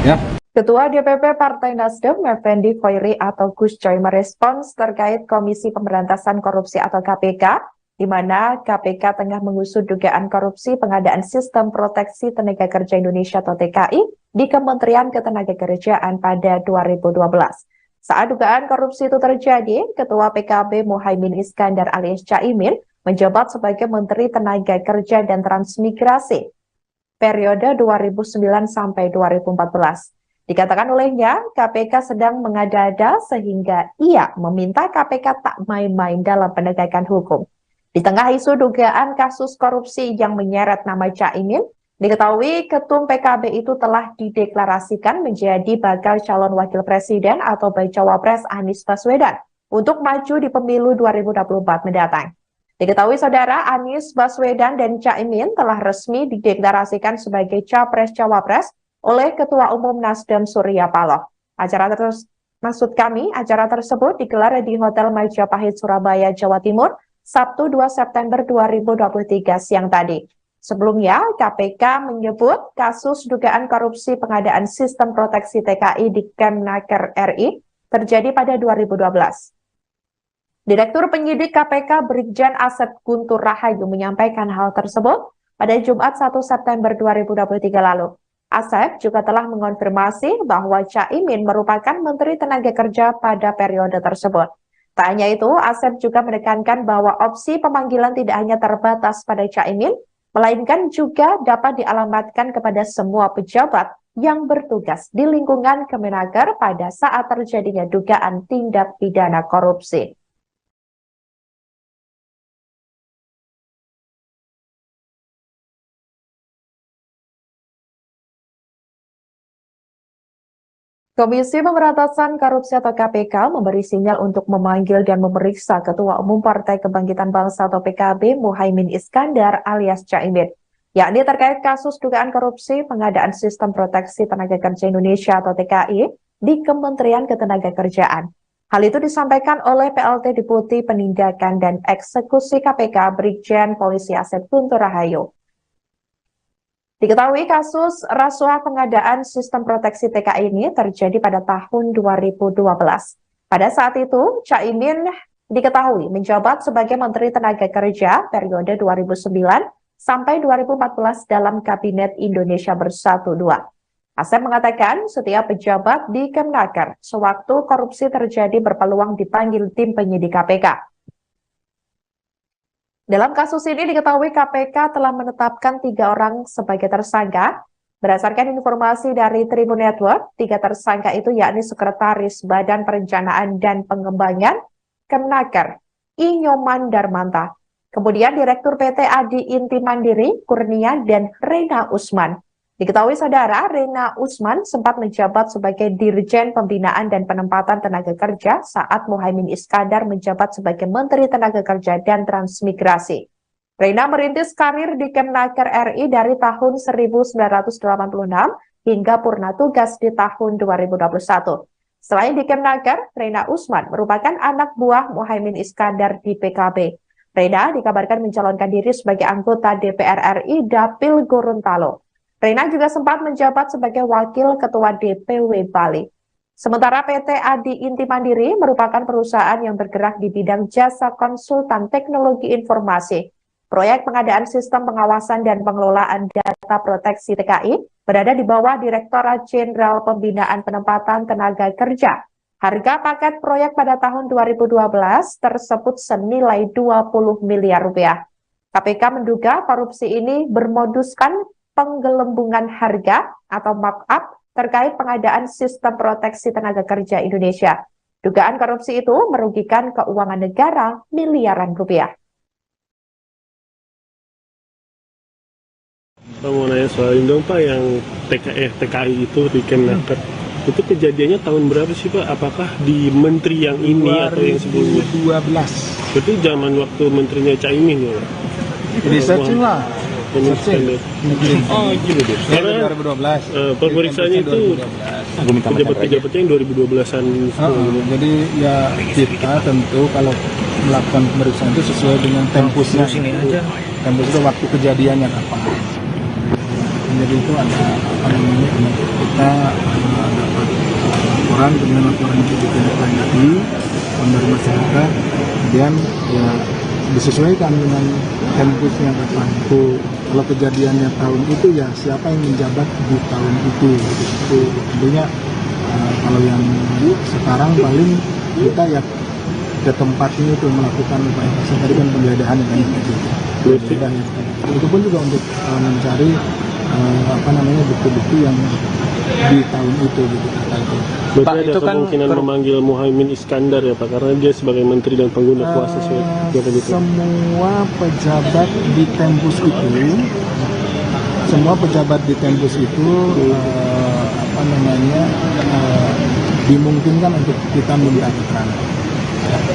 Ya. Ketua DPP Partai Nasdem, Effendi Khoiri atau Gus Coy, merespons terkait Komisi Pemberantasan Korupsi atau KPK, di mana KPK tengah mengusut dugaan korupsi pengadaan Sistem Proteksi Tenaga Kerja Indonesia atau TKI di Kementerian Ketenagakerjaan pada 2012. Saat dugaan korupsi itu terjadi, Ketua PKB Muhaimin Iskandar alias Caimin menjabat sebagai Menteri Tenaga Kerja dan Transmigrasi periode 2009 sampai 2014. Dikatakan olehnya, KPK sedang mengada-ada sehingga ia meminta KPK tak main-main dalam penegakan hukum. Di tengah isu dugaan kasus korupsi yang menyeret nama Caimin, diketahui Ketum PKB itu telah dideklarasikan menjadi bakal calon wakil presiden atau bacawa pres Anies Baswedan untuk maju di pemilu 2024 mendatang. Diketahui saudara, Anies Baswedan dan Caimin telah resmi dideklarasikan sebagai capres-cawapres oleh Ketua Umum Nasdem Surya Paloh. Acara tersebut digelar di Hotel Majapahit, Surabaya, Jawa Timur, Sabtu 2 September 2023 siang tadi. Sebelumnya, KPK menyebut kasus dugaan korupsi pengadaan Sistem Proteksi TKI di Kemenaker RI terjadi pada 2012. Direktur Penyidik KPK Brigjen Asep Guntur Rahayu menyampaikan hal tersebut pada Jumat 1 September 2023 lalu. Asep juga telah mengonfirmasi bahwa Caimin merupakan Menteri Tenaga Kerja pada periode tersebut. Tak hanya itu, Asep juga menekankan bahwa opsi pemanggilan tidak hanya terbatas pada Caimin, melainkan juga dapat dialamatkan kepada semua pejabat yang bertugas di lingkungan Kemenaker pada saat terjadinya dugaan tindak pidana korupsi. Komisi Pemberantasan Korupsi atau KPK memberi sinyal untuk memanggil dan memeriksa Ketua Umum Partai Kebangkitan Bangsa atau PKB Muhaimin Iskandar alias Caimin, yakni terkait kasus dugaan korupsi pengadaan Sistem Proteksi Tenaga Kerja Indonesia atau TKI di Kementerian Ketenagakerjaan. Hal itu disampaikan oleh PLT Deputi Penindakan dan Eksekusi KPK Brigjen Polisi Asep Guntur Rahayu. Diketahui kasus rasuah pengadaan sistem proteksi TKI ini terjadi pada tahun 2012. Pada saat itu, Caimin diketahui menjabat sebagai Menteri Tenaga Kerja periode 2009 sampai 2014 dalam Kabinet Indonesia Bersatu II. Asep mengatakan setiap pejabat di Kemnaker sewaktu korupsi terjadi berpeluang dipanggil tim penyidik KPK. Dalam kasus ini diketahui KPK telah menetapkan 3 orang sebagai tersangka. Berdasarkan informasi dari Tribun Network, 3 tersangka itu yakni Sekretaris Badan Perencanaan dan Pengembangan Kemnaker, I. Nyoman Darmanta. Kemudian Direktur PT Adi Inti Mandiri, Kurnia, dan Rena Usman. Diketahui saudara, Rena Usman sempat menjabat sebagai Dirjen Pembinaan dan Penempatan Tenaga Kerja saat Muhaimin Iskandar menjabat sebagai Menteri Tenaga Kerja dan Transmigrasi. Rena merintis karir di Kemnaker RI dari tahun 1986 hingga purna tugas di tahun 2021. Selain di Kemnaker, Rena Usman merupakan anak buah Muhaimin Iskandar di PKB. Rena dikabarkan mencalonkan diri sebagai anggota DPR RI Dapil Gorontalo. Rena juga sempat menjabat sebagai Wakil Ketua DPW Bali. Sementara PT Adi Inti Mandiri merupakan perusahaan yang bergerak di bidang jasa konsultan teknologi informasi. Proyek pengadaan sistem pengawasan dan pengelolaan data proteksi TKI berada di bawah Direktorat Jenderal Pembinaan Penempatan Tenaga Kerja. Harga paket proyek pada tahun 2012 tersebut senilai 20 miliar rupiah. KPK menduga korupsi ini bermoduskan penggelembungan harga atau markup terkait pengadaan sistem proteksi tenaga kerja Indonesia. Dugaan korupsi itu merugikan keuangan negara miliaran rupiah. Pak mau nanya soal ini dong Pak, yang TKI itu di Kemnaker. Itu kejadiannya tahun berapa sih Pak? Apakah di menteri yang ini atau yang sebelumnya? 2012. Berarti zaman waktu menterinya Caimin ya Pak? Researching lah. Oh gitu deh. Karena 2012. pemeriksaannya itu pejabat-pejabatnya yang 2012-an. Jadi ya kita tentu kalau melakukan pemeriksaan itu sesuai dengan tempusnya. Tempus itu waktu kejadiannya kapan. Jadi itu ada apa namanya, kita dapat laporan, kemudian laporan itu ditindaklanjuti dari masyarakat, kemudian ya disesuaikan dengan tempusnya kapan. Kalau kejadiannya tahun itu ya siapa yang menjabat di tahun itu. Itu tentunya kalau yang sekarang paling kita ya ke tempatnya itu melakukan upaya tadi kan penggeledahan yang itu. Itu pun juga untuk mencari bukti-bukti yang di tahun itu gitu. Berarti Pak, ada itu kan kemungkinan memanggil Muhaimin Iskandar ya Pak, karena dia sebagai menteri dan pengguna kuasa gitu. Semua pejabat di tempus itu, dimungkinkan untuk kita minta keterangan.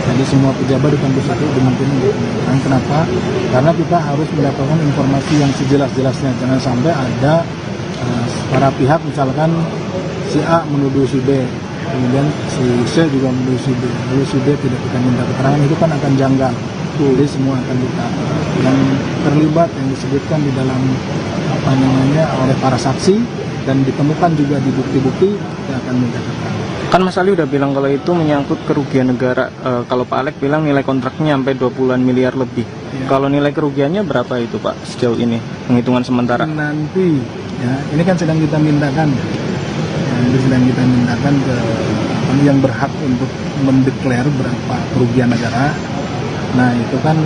Jadi semua pejabat di tempus itu dimungkinkan untuk keterangan. Kenapa? Karena kita harus mendapatkan informasi yang sejelas-jelasnya. Jangan sampai ada para pihak, misalkan si A menuduh si B, kemudian si C juga menuduh si B, lalu si D tidak kita minta keterangan, itu kan akan janggal. Jadi semua akan kita yang terlibat, yang disebutkan di dalam oleh para saksi dan ditemukan juga di bukti-bukti, kita akan minta keterangan. Kan Mas Ali udah bilang kalau itu menyangkut kerugian negara. Kalau Pak Alek bilang nilai kontraknya sampai 20-an miliar lebih. Ya. Kalau nilai kerugiannya berapa itu Pak sejauh ini, penghitungan sementara? Nanti ya, ini kan sedang kita mintakan. Ini sedang kita mintakan ke yang berhak untuk mendeklar berapa kerugian negara. Nah itu kan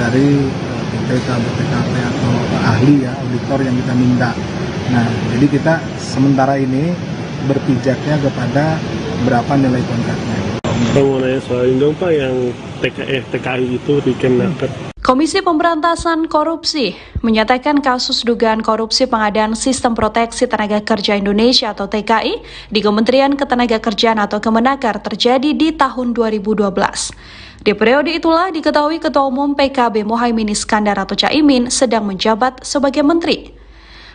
dari BPK, BPKP atau ahli ya, auditor yang kita minta. Nah jadi kita sementara ini berpijaknya kepada berapa nilai kontraknya. Pak mau nanya soal ini dong Pak, yang TKI itu di Kemnaker. Komisi Pemberantasan Korupsi menyatakan kasus dugaan korupsi pengadaan Sistem Proteksi Tenaga Kerja Indonesia atau TKI di Kementerian Ketenagakerjaan atau Kemenaker terjadi di tahun 2012. Di periode itulah diketahui Ketua Umum PKB Muhaimin Iskandar atau Caimin sedang menjabat sebagai Menteri.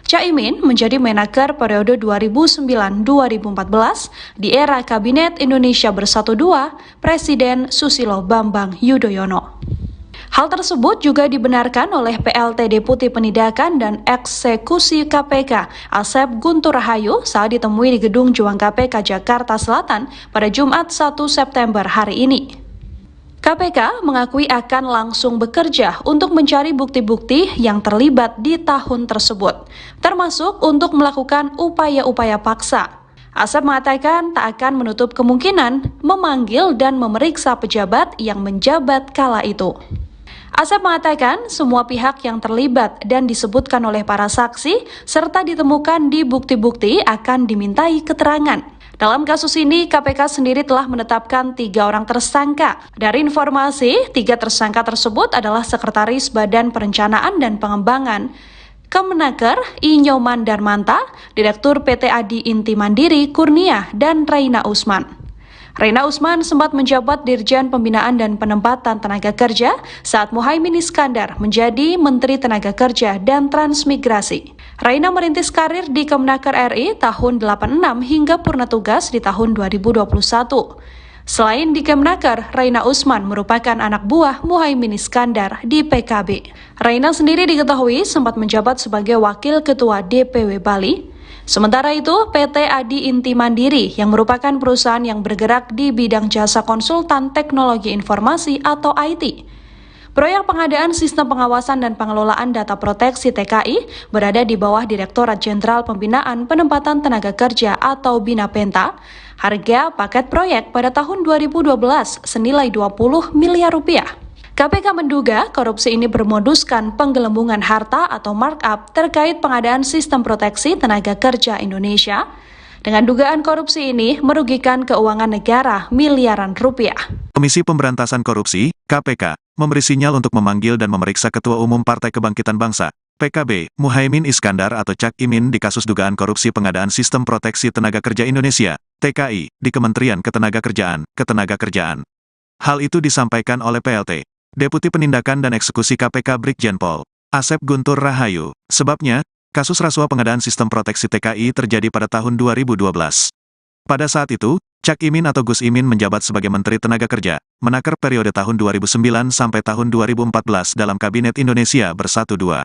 Caimin menjadi Menaker periode 2009-2014 di era Kabinet Indonesia Bersatu II Presiden Susilo Bambang Yudhoyono. Hal tersebut juga dibenarkan oleh PLT Deputi Penindakan dan Eksekusi KPK, Asep Guntur Rahayu, saat ditemui di Gedung Juang KPK Jakarta Selatan pada Jumat 1 September hari ini. KPK mengakui akan langsung bekerja untuk mencari bukti-bukti yang terlibat di tahun tersebut, termasuk untuk melakukan upaya-upaya paksa. Asep mengatakan tak akan menutup kemungkinan memanggil dan memeriksa pejabat yang menjabat kala itu. Asep mengatakan semua pihak yang terlibat dan disebutkan oleh para saksi serta ditemukan di bukti-bukti akan dimintai keterangan. Dalam kasus ini, KPK sendiri telah menetapkan 3 orang tersangka. Dari informasi, 3 tersangka tersebut adalah Sekretaris Badan Perencanaan dan Pengembangan Kemenaker Inyoman Darmanta, Direktur PT Adi Inti Mandiri Kurnia, dan Reina Usman. Reina Usman sempat menjabat Dirjen Pembinaan dan Penempatan Tenaga Kerja saat Muhaimin Iskandar menjadi Menteri Tenaga Kerja dan Transmigrasi. Reina merintis karir di Kemenaker RI tahun 86 hingga purna tugas di tahun 2021. Selain di Kemenaker, Reina Usman merupakan anak buah Muhaimin Iskandar di PKB. Reina sendiri diketahui sempat menjabat sebagai Wakil Ketua DPW Bali. Sementara itu, PT Adi Inti Mandiri yang merupakan perusahaan yang bergerak di bidang jasa konsultan teknologi informasi atau IT. Proyek pengadaan sistem pengawasan dan pengelolaan data proteksi TKI berada di bawah Direktorat Jenderal Pembinaan Penempatan Tenaga Kerja atau BINAPENTA. Harga paket proyek pada tahun 2012 senilai 20 miliar rupiah. KPK menduga korupsi ini bermoduskan penggelembungan harta atau markup terkait pengadaan sistem proteksi tenaga kerja Indonesia. Dengan dugaan korupsi ini merugikan keuangan negara miliaran rupiah. Komisi Pemberantasan Korupsi, KPK, memberi sinyal untuk memanggil dan memeriksa Ketua Umum Partai Kebangkitan Bangsa, PKB, Muhaimin Iskandar atau Cak Imin di kasus dugaan korupsi pengadaan sistem proteksi tenaga kerja Indonesia, TKI, di Kementerian Ketenagakerjaan. Hal itu disampaikan oleh PLT Deputi Penindakan dan Eksekusi KPK Brigjen Pol Asep Guntur Rahayu. Sebabnya, kasus rasuah pengadaan sistem proteksi TKI terjadi pada tahun 2012. Pada saat itu, Cak Imin atau Gus Imin menjabat sebagai Menteri Tenaga Kerja, Menaker periode tahun 2009 sampai tahun 2014 dalam Kabinet Indonesia Bersatu 2.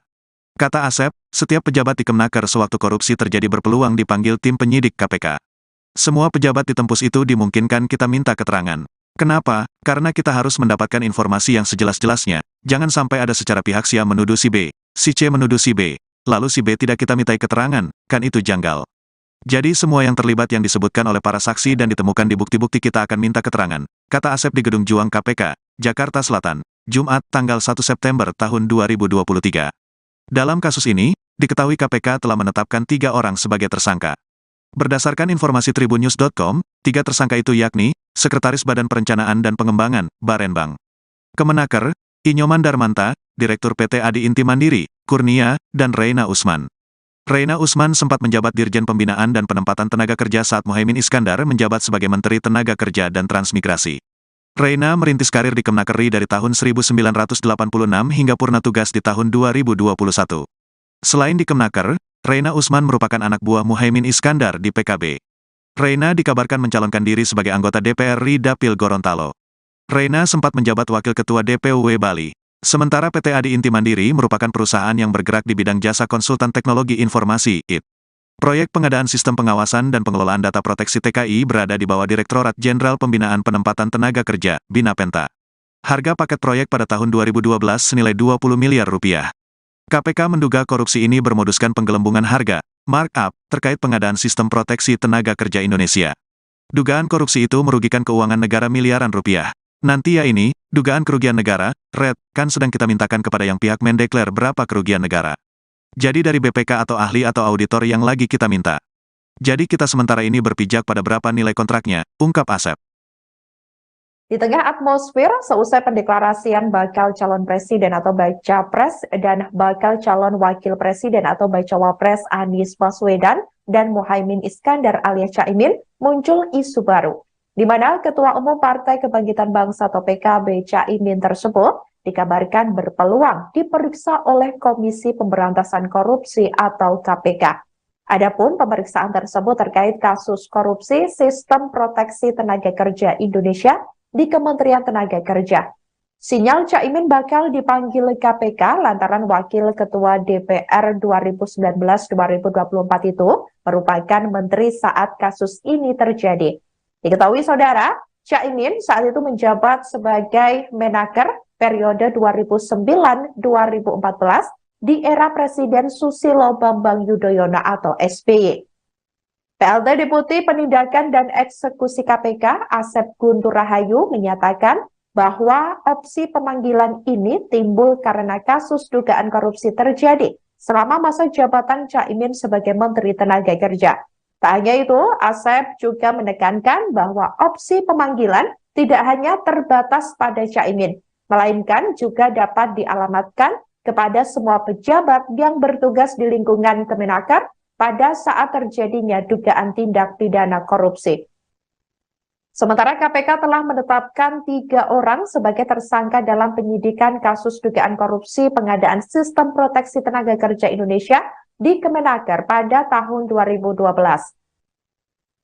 Kata Asep, setiap pejabat di Kemenaker sewaktu korupsi terjadi berpeluang dipanggil tim penyidik KPK. Semua pejabat ditempus itu dimungkinkan kita minta keterangan. Kenapa? Karena kita harus mendapatkan informasi yang sejelas-jelasnya. Jangan sampai ada secara pihak si A menuduh si B, si C menuduh si B, lalu si B tidak kita mintai keterangan, kan itu janggal. Jadi semua yang terlibat yang disebutkan oleh para saksi dan ditemukan di bukti-bukti kita akan minta keterangan, kata Asep di Gedung Juang KPK, Jakarta Selatan, Jumat tanggal 1 September tahun 2023. Dalam kasus ini, diketahui KPK telah menetapkan 3 orang sebagai tersangka. Berdasarkan informasi tribunnews.com, 3 tersangka itu yakni, Sekretaris Badan Perencanaan dan Pengembangan, Barenbang. Kemenaker, Inyoman Darmanta, Direktur PT Adi Inti Mandiri, Kurnia, dan Reina Usman. Reina Usman sempat menjabat Dirjen Pembinaan dan Penempatan Tenaga Kerja saat Muhaimin Iskandar menjabat sebagai Menteri Tenaga Kerja dan Transmigrasi. Reina merintis karir di Kemenaker RI dari tahun 1986 hingga purna tugas di tahun 2021. Selain di Kemenaker, Reina Usman merupakan anak buah Muhaimin Iskandar di PKB. Reina dikabarkan mencalonkan diri sebagai anggota DPR RI Dapil Gorontalo. Reina sempat menjabat Wakil Ketua DPW Bali. Sementara PT Adi Inti Mandiri merupakan perusahaan yang bergerak di bidang jasa konsultan teknologi informasi, IT. Proyek pengadaan sistem pengawasan dan pengelolaan data proteksi TKI berada di bawah Direktorat Jenderal Pembinaan Penempatan Tenaga Kerja, BINAPENTA. Harga paket proyek pada tahun 2012 senilai 20 miliar rupiah. KPK menduga korupsi ini bermoduskan penggelembungan harga, markup, terkait pengadaan sistem proteksi tenaga kerja Indonesia. Dugaan korupsi itu merugikan keuangan negara miliaran rupiah. Nanti ya ini, dugaan kerugian negara, Red, kan sedang kita mintakan kepada yang pihak mendeklar berapa kerugian negara. Jadi dari BPK atau ahli atau auditor yang lagi kita minta. Jadi kita sementara ini berpijak pada berapa nilai kontraknya, ungkap Asep. Di tengah atmosfer seusai pendeklarasian bakal calon presiden atau baca pres dan bakal calon wakil presiden atau baca wapres Anies Baswedan dan Muhaimin Iskandar alias Caimin, muncul isu baru, di mana Ketua Umum Partai Kebangkitan Bangsa atau PKB Caimin tersebut dikabarkan berpeluang diperiksa oleh Komisi Pemberantasan Korupsi atau KPK. Adapun pemeriksaan tersebut terkait kasus korupsi Sistem Proteksi Tenaga Kerja Indonesia di Kementerian Tenaga Kerja. Sinyal Caimin bakal dipanggil KPK lantaran Wakil Ketua DPR 2019-2024 itu merupakan menteri saat kasus ini terjadi. Diketahui saudara, Caimin saat itu menjabat sebagai Menaker periode 2009-2014 di era Presiden Susilo Bambang Yudhoyono atau SBY. PLT Deputi Penindakan dan Eksekusi KPK Asep Guntur Rahayu menyatakan bahwa opsi pemanggilan ini timbul karena kasus dugaan korupsi terjadi selama masa jabatan Caimin sebagai Menteri Tenaga Kerja. Tak hanya itu, Asep juga menekankan bahwa opsi pemanggilan tidak hanya terbatas pada Caimin, melainkan juga dapat dialamatkan kepada semua pejabat yang bertugas di lingkungan Kemenaker pada saat terjadinya dugaan tindak pidana korupsi. Sementara KPK telah menetapkan 3 orang sebagai tersangka dalam penyidikan kasus dugaan korupsi pengadaan Sistem Proteksi Tenaga Kerja Indonesia di Kemenaker pada tahun 2012.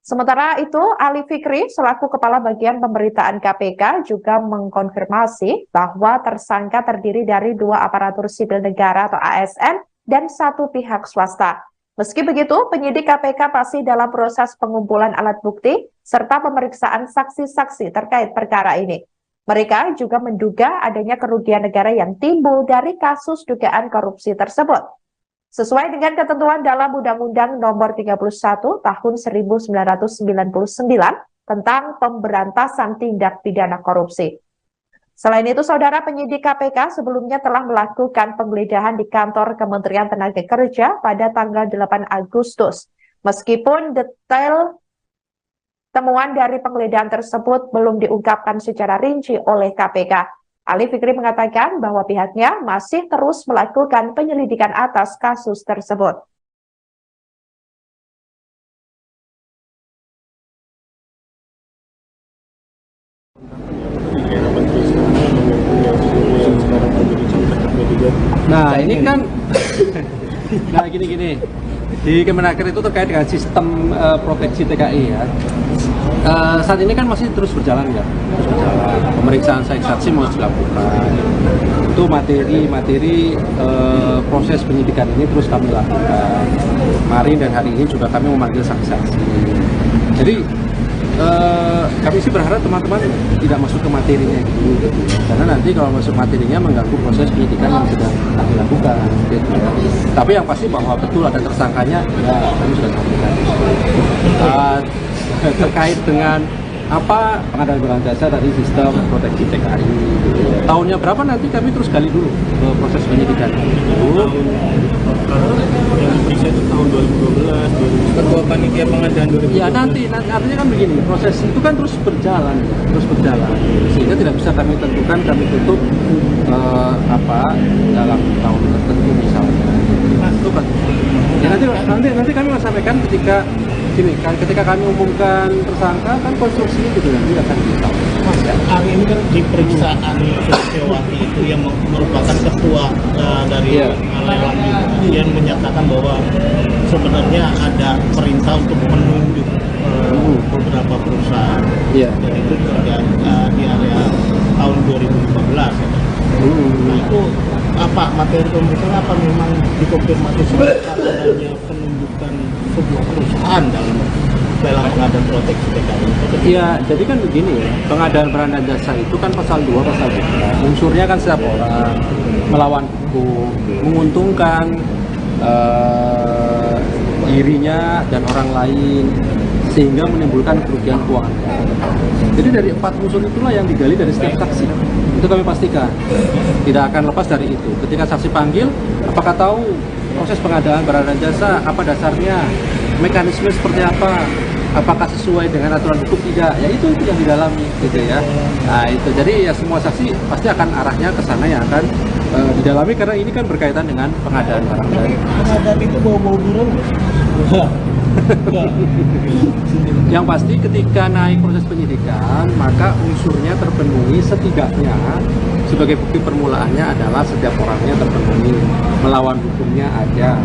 Sementara itu, Ali Fikri selaku Kepala Bagian Pemberitaan KPK juga mengkonfirmasi bahwa tersangka terdiri dari 2 aparatur sipil negara atau ASN dan 1 pihak swasta. Meski begitu, penyidik KPK masih dalam proses pengumpulan alat bukti serta pemeriksaan saksi-saksi terkait perkara ini. Mereka juga menduga adanya kerugian negara yang timbul dari kasus dugaan korupsi tersebut. Sesuai dengan ketentuan dalam Undang-Undang Nomor 31 Tahun 1999 tentang pemberantasan tindak pidana korupsi. Selain itu, saudara, penyidik KPK sebelumnya telah melakukan penggeledahan di kantor Kementerian Tenaga Kerja pada tanggal 8 Agustus. Meskipun detail temuan dari penggeledahan tersebut belum diungkapkan secara rinci oleh KPK. Ali Fikri mengatakan bahwa pihaknya masih terus melakukan penyelidikan atas kasus tersebut. Nah ini kan, nah gini, di Kemenaker itu terkait dengan sistem proteksi TKI ya. Saat ini kan masih terus berjalan ya, pemeriksaan saksi mau dilakukan. Itu materi proses penyidikan ini terus kami lakukan. Kemarin dan hari ini juga kami memanggil saksi-saksi. Jadi kami sih berharap teman-teman tidak masuk ke materinya gitu, karena nanti kalau masuk materinya mengganggu proses penyidikan yang sedang kami lakukan gitu ya. Tapi yang pasti bahwa betul ada tersangkanya ya kami sudah sampaikan. Terkait dengan apa pengadaan barang jasa tadi sistem proteksi TKI gitu. Tahunnya berapa nanti kami terus gali dulu proses penyidikan itu. Yang diperiksa itu tahun 2012, Ketua Panitia Pengadaan 2012. Ya nanti artinya kan begini, proses itu kan terus berjalan, sehingga tidak bisa kami tentukan, kami tutup dalam tahun tertentu misalnya. Nah, itu kan. Ya nanti kami akan sampaikan ketika kami umumkan tersangka kan konstruksinya gitu nanti akan kita. Mas, hari ini kan di periksaan Suciowati itu yang merupakan ketua dari lelang itu yang menyatakan bahwa sebenarnya ada perintah untuk menunjuk beberapa perusahaan dan itu terjadi di area tahun 2015. Nah itu apa materi pemeriksaan, apa memang dikonfirmasi sebagai adanya penunjukan sebuah perusahaan dalam pengadaan proteksi TKI? Iya, jadi kan begini ya, pengadaan barang dan jasa itu kan pasal 2, pasal 3. Unsurnya kan setiap orang melawan hukum, menguntungkan dirinya dan orang lain, sehingga menimbulkan kerugian keuangan. Jadi dari 4 unsur itulah yang digali dari setiap saksi. Itu kami pastikan, tidak akan lepas dari itu. Ketika saksi panggil, apakah tahu proses pengadaan barang dan jasa, apa dasarnya, mekanisme seperti apa, apakah sesuai dengan aturan hukum, tidak, ya itu yang didalami gitu ya. Nah itu, jadi ya semua saksi pasti akan arahnya ke sana yang akan didalami, karena ini kan berkaitan dengan pengadaan barang dan Pengadaan itu bau-bau burung? yang pasti ketika naik proses penyidikan, maka unsurnya terpenuhi setidaknya. Sebagai bukti permulaannya adalah setiap orangnya terpenuhi, melawan hukumnya ada,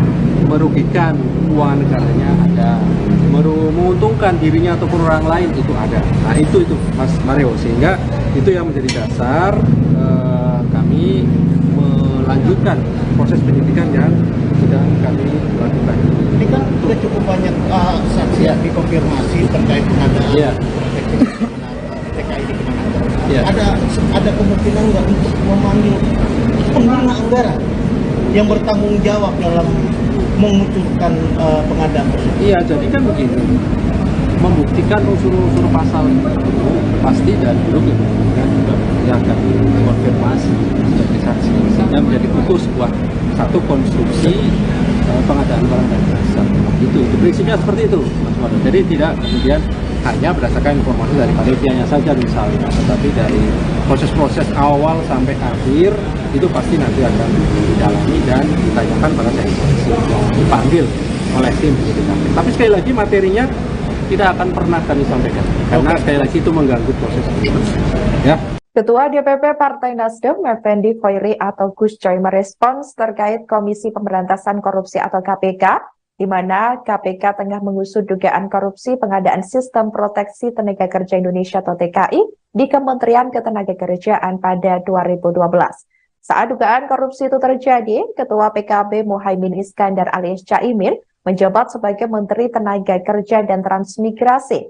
merugikan keuangan negaranya ada, menguntungkan dirinya ataupun orang lain itu ada. Nah itu Mas Mario, sehingga Itu yang menjadi dasar kami melanjutkan proses penyidikan yang sedang kami lakukan. Ini kan sudah cukup banyak saksi yang dikonfirmasi terkait pengadaan proteksi TKI di Kemenaker. Ada kemungkinan nggak untuk memanggil pengguna anggaran yang bertanggung jawab dalam mengucurkan pengadaan tersebut? Iya, jadi kan begini, membuktikan unsur-unsur pasal itu pasti dan belum kemudian juga akan dikonfirmasi sebagai saksi sehingga menjadi utuh sebuah satu konstruksi pengadaan barang dan jasa. Itu prinsipnya seperti itu, Mas Wado. Jadi tidak kemudian hanya berdasarkan informasi dari panitianya saja misalnya, tetapi dari proses-proses awal sampai akhir itu pasti nanti akan didalami dan ditanyakan pada saksi yang dipanggil oleh tim penyidik. Tapi sekali lagi materinya tidak akan pernah kami sampaikan karena sekali lagi itu mengganggu proses penyidikan. Ya. Ketua DPP Partai Nasdem, Effendi Khoiri atau Gus Coy merespons terkait Komisi Pemberantasan Korupsi atau KPK, di mana KPK tengah mengusut dugaan korupsi pengadaan Sistem Proteksi Tenaga Kerja Indonesia atau TKI di Kementerian Ketenagakerjaan pada 2012. Saat dugaan korupsi itu terjadi, Ketua PKB Muhaimin Iskandar alias Caimin menjabat sebagai Menteri Tenaga Kerja dan Transmigrasi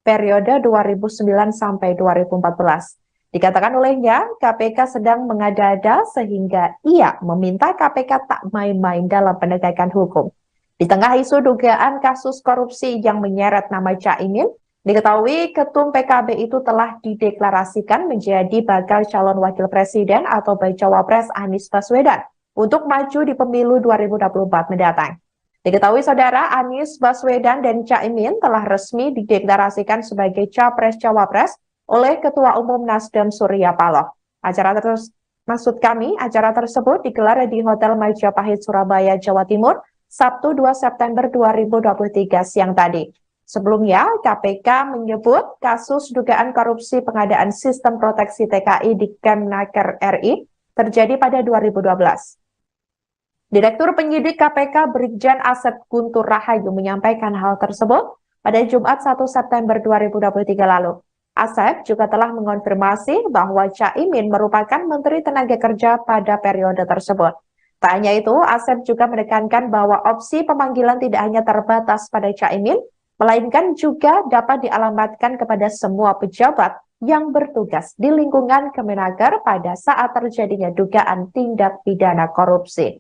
periode 2009 sampai 2014. Dikatakan olehnya, KPK sedang mengada-ada sehingga ia meminta KPK tak main-main dalam penegakan hukum. Di tengah isu dugaan kasus korupsi yang menyeret nama Caimin, diketahui Ketum PKB itu telah dideklarasikan menjadi bakal calon wakil presiden atau bacawa pres Anies Baswedan untuk maju di pemilu 2024 mendatang. Diketahui saudara, Anies Baswedan dan Caimin telah resmi dideklarasikan sebagai capres-cawapres oleh Ketua Umum Nasdem Surya Paloh. Acara tersebut digelar di Hotel Majapahit, Surabaya, Jawa Timur, Sabtu 2 September 2023 siang tadi. Sebelumnya, KPK menyebut kasus dugaan korupsi pengadaan Sistem Proteksi TKI di Kemenaker RI terjadi pada 2012. Direktur Penyidik KPK Brigjen Asep Guntur Rahayu menyampaikan hal tersebut pada Jumat 1 September 2023 lalu. Asep juga telah mengonfirmasi bahwa Caimin merupakan Menteri Tenaga Kerja pada periode tersebut. Tak hanya itu, Asep juga menekankan bahwa opsi pemanggilan tidak hanya terbatas pada Caimin, melainkan juga dapat dialamatkan kepada semua pejabat yang bertugas di lingkungan Kemenaker pada saat terjadinya dugaan tindak pidana korupsi.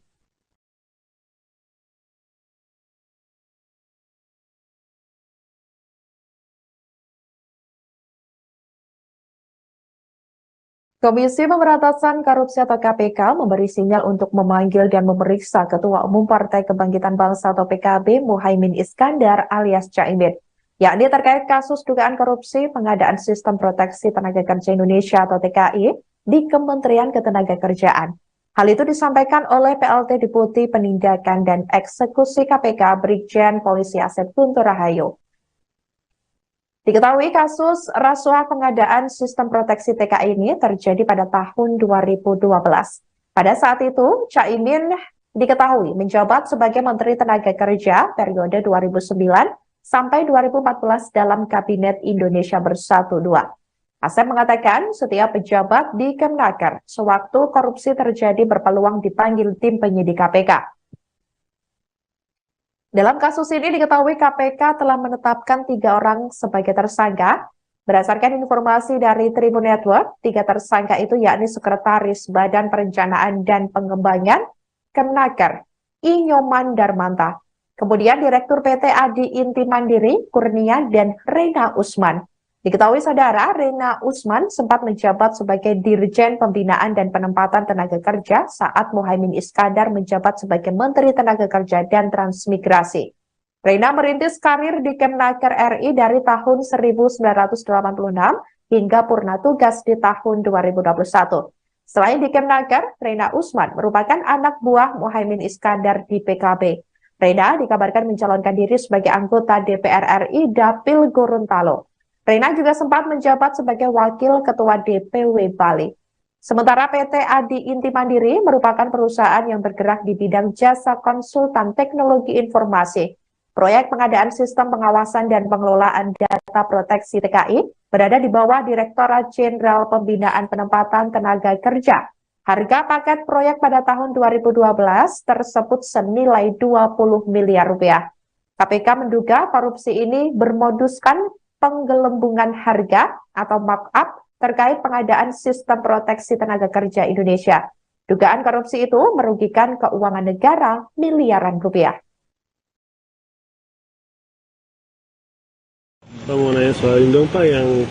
Komisi Pemberantasan Korupsi atau KPK memberi sinyal untuk memanggil dan memeriksa Ketua Umum Partai Kebangkitan Bangsa atau PKB Muhaimin Iskandar alias Caimin, yakni terkait kasus dugaan korupsi pengadaan Sistem Proteksi Tenaga Kerja Indonesia atau TKI di Kementerian Ketenagakerjaan. Hal itu disampaikan oleh PLT Deputi Penindakan dan Eksekusi KPK Brigjen Polisi Asep Guntur Rahayu. Diketahui kasus rasuah pengadaan Sistem Proteksi TKI ini terjadi pada tahun 2012. Pada saat itu, Caimin diketahui menjabat sebagai Menteri Tenaga Kerja periode 2009 sampai 2014 dalam Kabinet Indonesia Bersatu II. Asep mengatakan setiap pejabat di Kemenaker sewaktu korupsi terjadi berpeluang dipanggil tim penyidik KPK. Dalam kasus ini diketahui KPK telah menetapkan 3 orang sebagai tersangka. Berdasarkan informasi dari Tribun Network, 3 tersangka itu yakni Sekretaris Badan Perencanaan dan Pengembangan Kemenaker, Inyoman Darmanta. Kemudian Direktur PT Adi Inti Mandiri, Kurnia, dan Rena Usman. Diketahui saudara, Rena Usman sempat menjabat sebagai Dirjen Pembinaan dan Penempatan Tenaga Kerja saat Muhaimin Iskandar menjabat sebagai Menteri Tenaga Kerja dan Transmigrasi. Rena merintis karir di Kemenaker RI dari tahun 1986 hingga purna tugas di tahun 2021. Selain di Kemenaker, Rena Usman merupakan anak buah Muhaimin Iskandar di PKB. Rena dikabarkan mencalonkan diri sebagai anggota DPR RI Dapil Gorontalo. Rena juga sempat menjabat sebagai Wakil Ketua DPW Bali. Sementara PT Adi Inti Mandiri merupakan perusahaan yang bergerak di bidang jasa konsultan teknologi informasi. Proyek pengadaan sistem pengawasan dan pengelolaan data proteksi TKI berada di bawah Direktorat Jenderal Pembinaan Penempatan Tenaga Kerja. Harga paket proyek pada tahun 2012 tersebut senilai 20 miliar rupiah. KPK menduga korupsi ini bermoduskan penggelembungan harga atau markup terkait pengadaan sistem proteksi tenaga kerja Indonesia. Dugaan korupsi itu merugikan keuangan negara miliaran rupiah. Pak mau nanya soal ini dong Pak, yang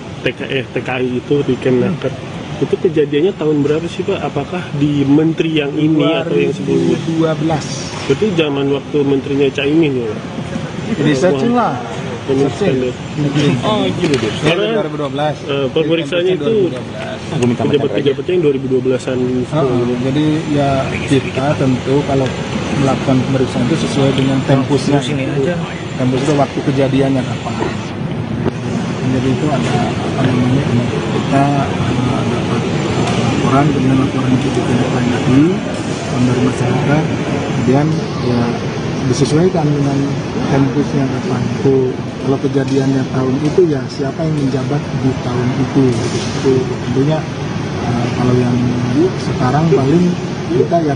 TKI itu di Kemenaker. Itu kejadiannya tahun berapa sih Pak? Apakah di menteri yang ini atau yang sebelumnya? 2012. Berarti zaman waktu menterinya Cak Imin ya? Researching lah. Researching. Oh gitu deh. Karena 2012. pemeriksaannya itu pejabat-pejabatnya yang 2012-an. Jadi ya kita tentu kalau melakukan pemeriksaan itu sesuai dengan tempusnya. Tempus itu waktu kejadiannya kapan. Jadi itu ada kita dapat laporan, kemudian laporan itu ditindaklanjuti dari masyarakat, kemudian ya disesuaikan dengan tempusnya kapan. Kalau kejadiannya tahun itu ya siapa yang menjabat di tahun itu. Itu tentunya kalau yang sekarang paling kita ya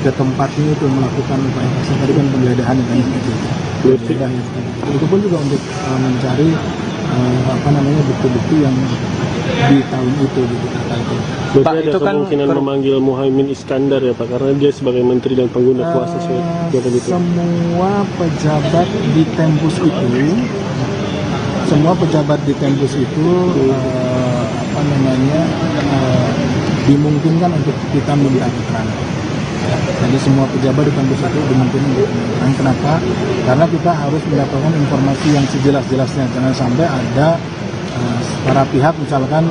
ke tempatnya itu melakukan upaya paksa, tadi kan penggeledahan yang gitu. Itu pun juga untuk mencari bukti-bukti yang di tahun itu gitu. Berarti Pak, ada itu kan kemungkinan memanggil Muhaimin Iskandar ya Pak, karena dia sebagai menteri dan pengguna kuasa gitu. Semua pejabat di tempus itu, dimungkinkan untuk kita minta keterangan. Jadi semua pejabat di tempus itu dimungkinkan untuk keterangan. Kenapa? Karena kita harus mendapatkan informasi yang sejelas-jelasnya. Jangan sampai ada para pihak, misalkan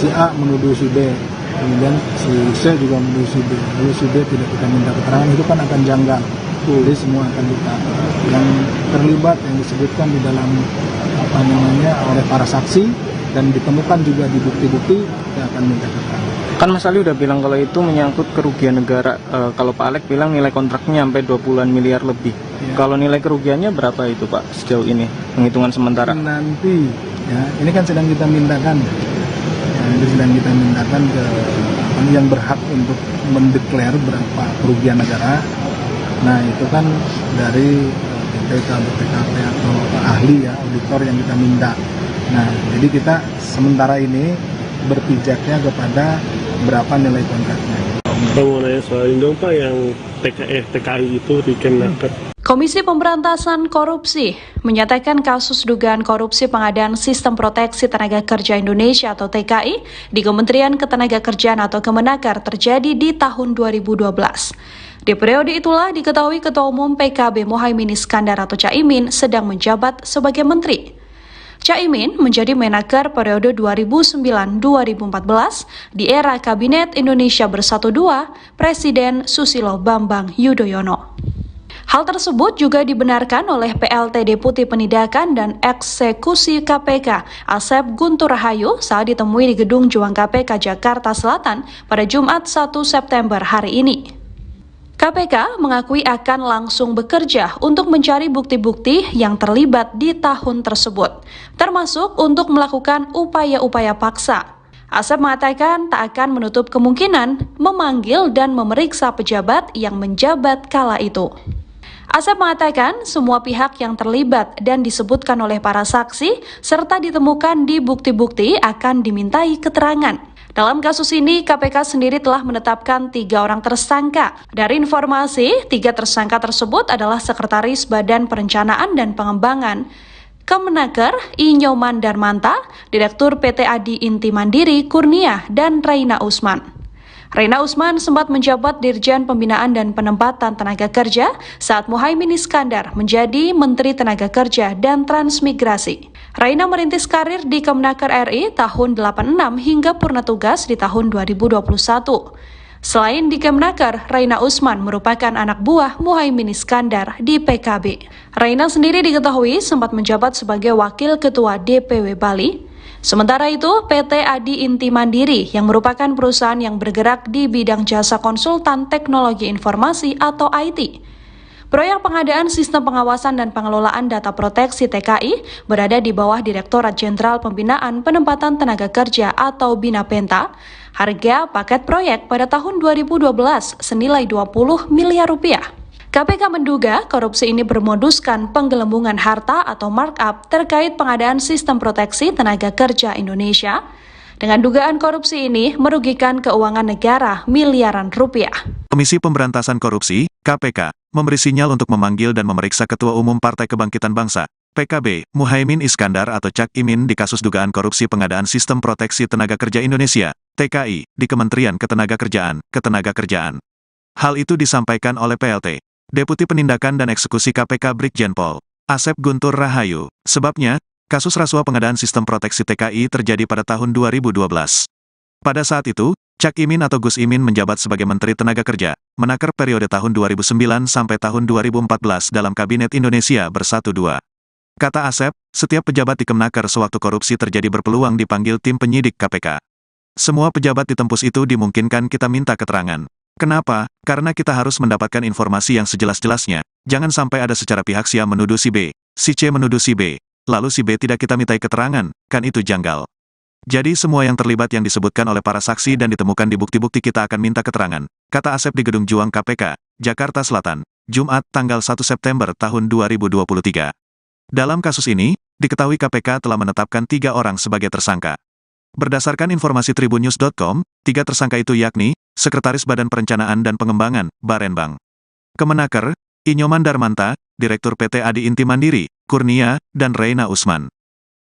si A menuduh si B, kemudian si C juga menuduh si B, lalu si B tidak kita minta keterangan, itu kan akan janggal. Jadi semua akan kita yang terlibat, yang disebutkan di dalam oleh para saksi dan ditemukan juga di bukti-bukti, kita akan minta keterangan. Kan Mas Ali udah bilang kalau itu menyangkut kerugian negara. Kalau Pak Alek bilang nilai kontraknya sampai 20-an miliar lebih. Ya. Kalau nilai kerugiannya berapa itu Pak sejauh ini penghitungan sementara? Nanti ya, ini kan sedang kita mintakan. Sedang kita mintakan ke yang berhak untuk mendeklar berapa kerugian negara. Nah itu kan dari BPKP atau ahli ya, auditor yang kita minta. Nah jadi kita sementara ini berpijaknya kepada berapa nilai kontraknya. Pak mau nanya soal ini dong Pak, yang TKI itu di Kemenaker. Komisi Pemberantasan Korupsi menyatakan kasus dugaan korupsi pengadaan Sistem Proteksi Tenaga Kerja Indonesia atau TKI di Kementerian Ketenagakerjaan atau Kemenaker terjadi di tahun 2012. Di periode itulah diketahui Ketua Umum PKB Muhaimin Iskandar atau Cak Imin sedang menjabat sebagai menteri. Cak Imin menjadi Menaker periode 2009-2014 di era Kabinet Indonesia Bersatu II Presiden Susilo Bambang Yudhoyono. Hal tersebut juga dibenarkan oleh PLT Deputi Penindakan dan Eksekusi KPK Asep Guntur Rahayu saat ditemui di Gedung Juang KPK Jakarta Selatan pada Jumat 1 September hari ini. KPK mengakui akan langsung bekerja untuk mencari bukti-bukti yang terlibat di tahun tersebut, termasuk untuk melakukan upaya-upaya paksa. Asep mengatakan tak akan menutup kemungkinan memanggil dan memeriksa pejabat yang menjabat kala itu. Asep mengatakan semua pihak yang terlibat dan disebutkan oleh para saksi serta ditemukan di bukti-bukti akan dimintai keterangan. Dalam kasus ini, KPK sendiri telah menetapkan 3 orang tersangka. Dari informasi, 3 tersangka tersebut adalah Sekretaris Badan Perencanaan dan Pengembangan Kemenaker Inyoman Darmanta, Direktur PT Adi Inti Mandiri Kurnia, dan Reina Usman. Reina Usman sempat menjabat Dirjen Pembinaan dan Penempatan Tenaga Kerja saat Muhaimin Iskandar menjadi Menteri Tenaga Kerja dan Transmigrasi. Reina merintis karir di Kemenaker RI tahun 86 hingga purna tugas di tahun 2021. Selain di Kemenaker, Reina Usman merupakan anak buah Muhaimin Iskandar di PKB. Reina sendiri diketahui sempat menjabat sebagai Wakil Ketua DPW Bali. Sementara itu, PT Adi Inti Mandiri yang merupakan perusahaan yang bergerak di bidang jasa konsultan teknologi informasi atau IT Proyek pengadaan sistem pengawasan dan pengelolaan data proteksi TKI berada di bawah Direktorat Jenderal Pembinaan Penempatan Tenaga Kerja atau BINAPENTA. Harga paket proyek pada tahun 2012 senilai 20 miliar rupiah. KPK menduga korupsi ini bermoduskan penggelembungan harta atau markup terkait pengadaan sistem proteksi tenaga kerja Indonesia. Dengan dugaan korupsi ini merugikan keuangan negara miliaran rupiah. Komisi Pemberantasan Korupsi, KPK, memberi sinyal untuk memanggil dan memeriksa Ketua Umum Partai Kebangkitan Bangsa, PKB, Muhaimin Iskandar atau Cak Imin di kasus dugaan korupsi pengadaan Sistem Proteksi Tenaga Kerja Indonesia, TKI, di Kementerian Ketenagakerjaan. Hal itu disampaikan oleh PLT, Deputi Penindakan dan Eksekusi KPK Brigjen Pol Asep Guntur Rahayu. Sebabnya, kasus rasuah pengadaan sistem proteksi TKI terjadi pada tahun 2012. Pada saat itu, Cak Imin atau Gus Imin menjabat sebagai Menteri Tenaga Kerja, Menaker periode tahun 2009 sampai tahun 2014 dalam Kabinet Indonesia Bersatu 2. Kata Asep, setiap pejabat di Kemenaker sewaktu korupsi terjadi berpeluang dipanggil tim penyidik KPK. Semua pejabat ditempus itu dimungkinkan kita minta keterangan. Kenapa? Karena kita harus mendapatkan informasi yang sejelas-jelasnya. Jangan sampai ada secara pihak si A menuduh si B, si C menuduh si B, lalu si B tidak kita mintai keterangan, kan itu janggal. Jadi semua yang terlibat yang disebutkan oleh para saksi dan ditemukan di bukti-bukti kita akan minta keterangan, kata Asep di Gedung Juang KPK, Jakarta Selatan, Jumat tanggal 1 September tahun 2023. Dalam kasus ini, diketahui KPK telah menetapkan 3 orang sebagai tersangka. Berdasarkan informasi tribunnews.com, 3 tersangka itu yakni, Sekretaris Badan Perencanaan dan Pengembangan, Barenbang, Kemenaker, Inyoman Darmanta, Direktur PT Adi Inti Mandiri, Kurnia, dan Reina Usman.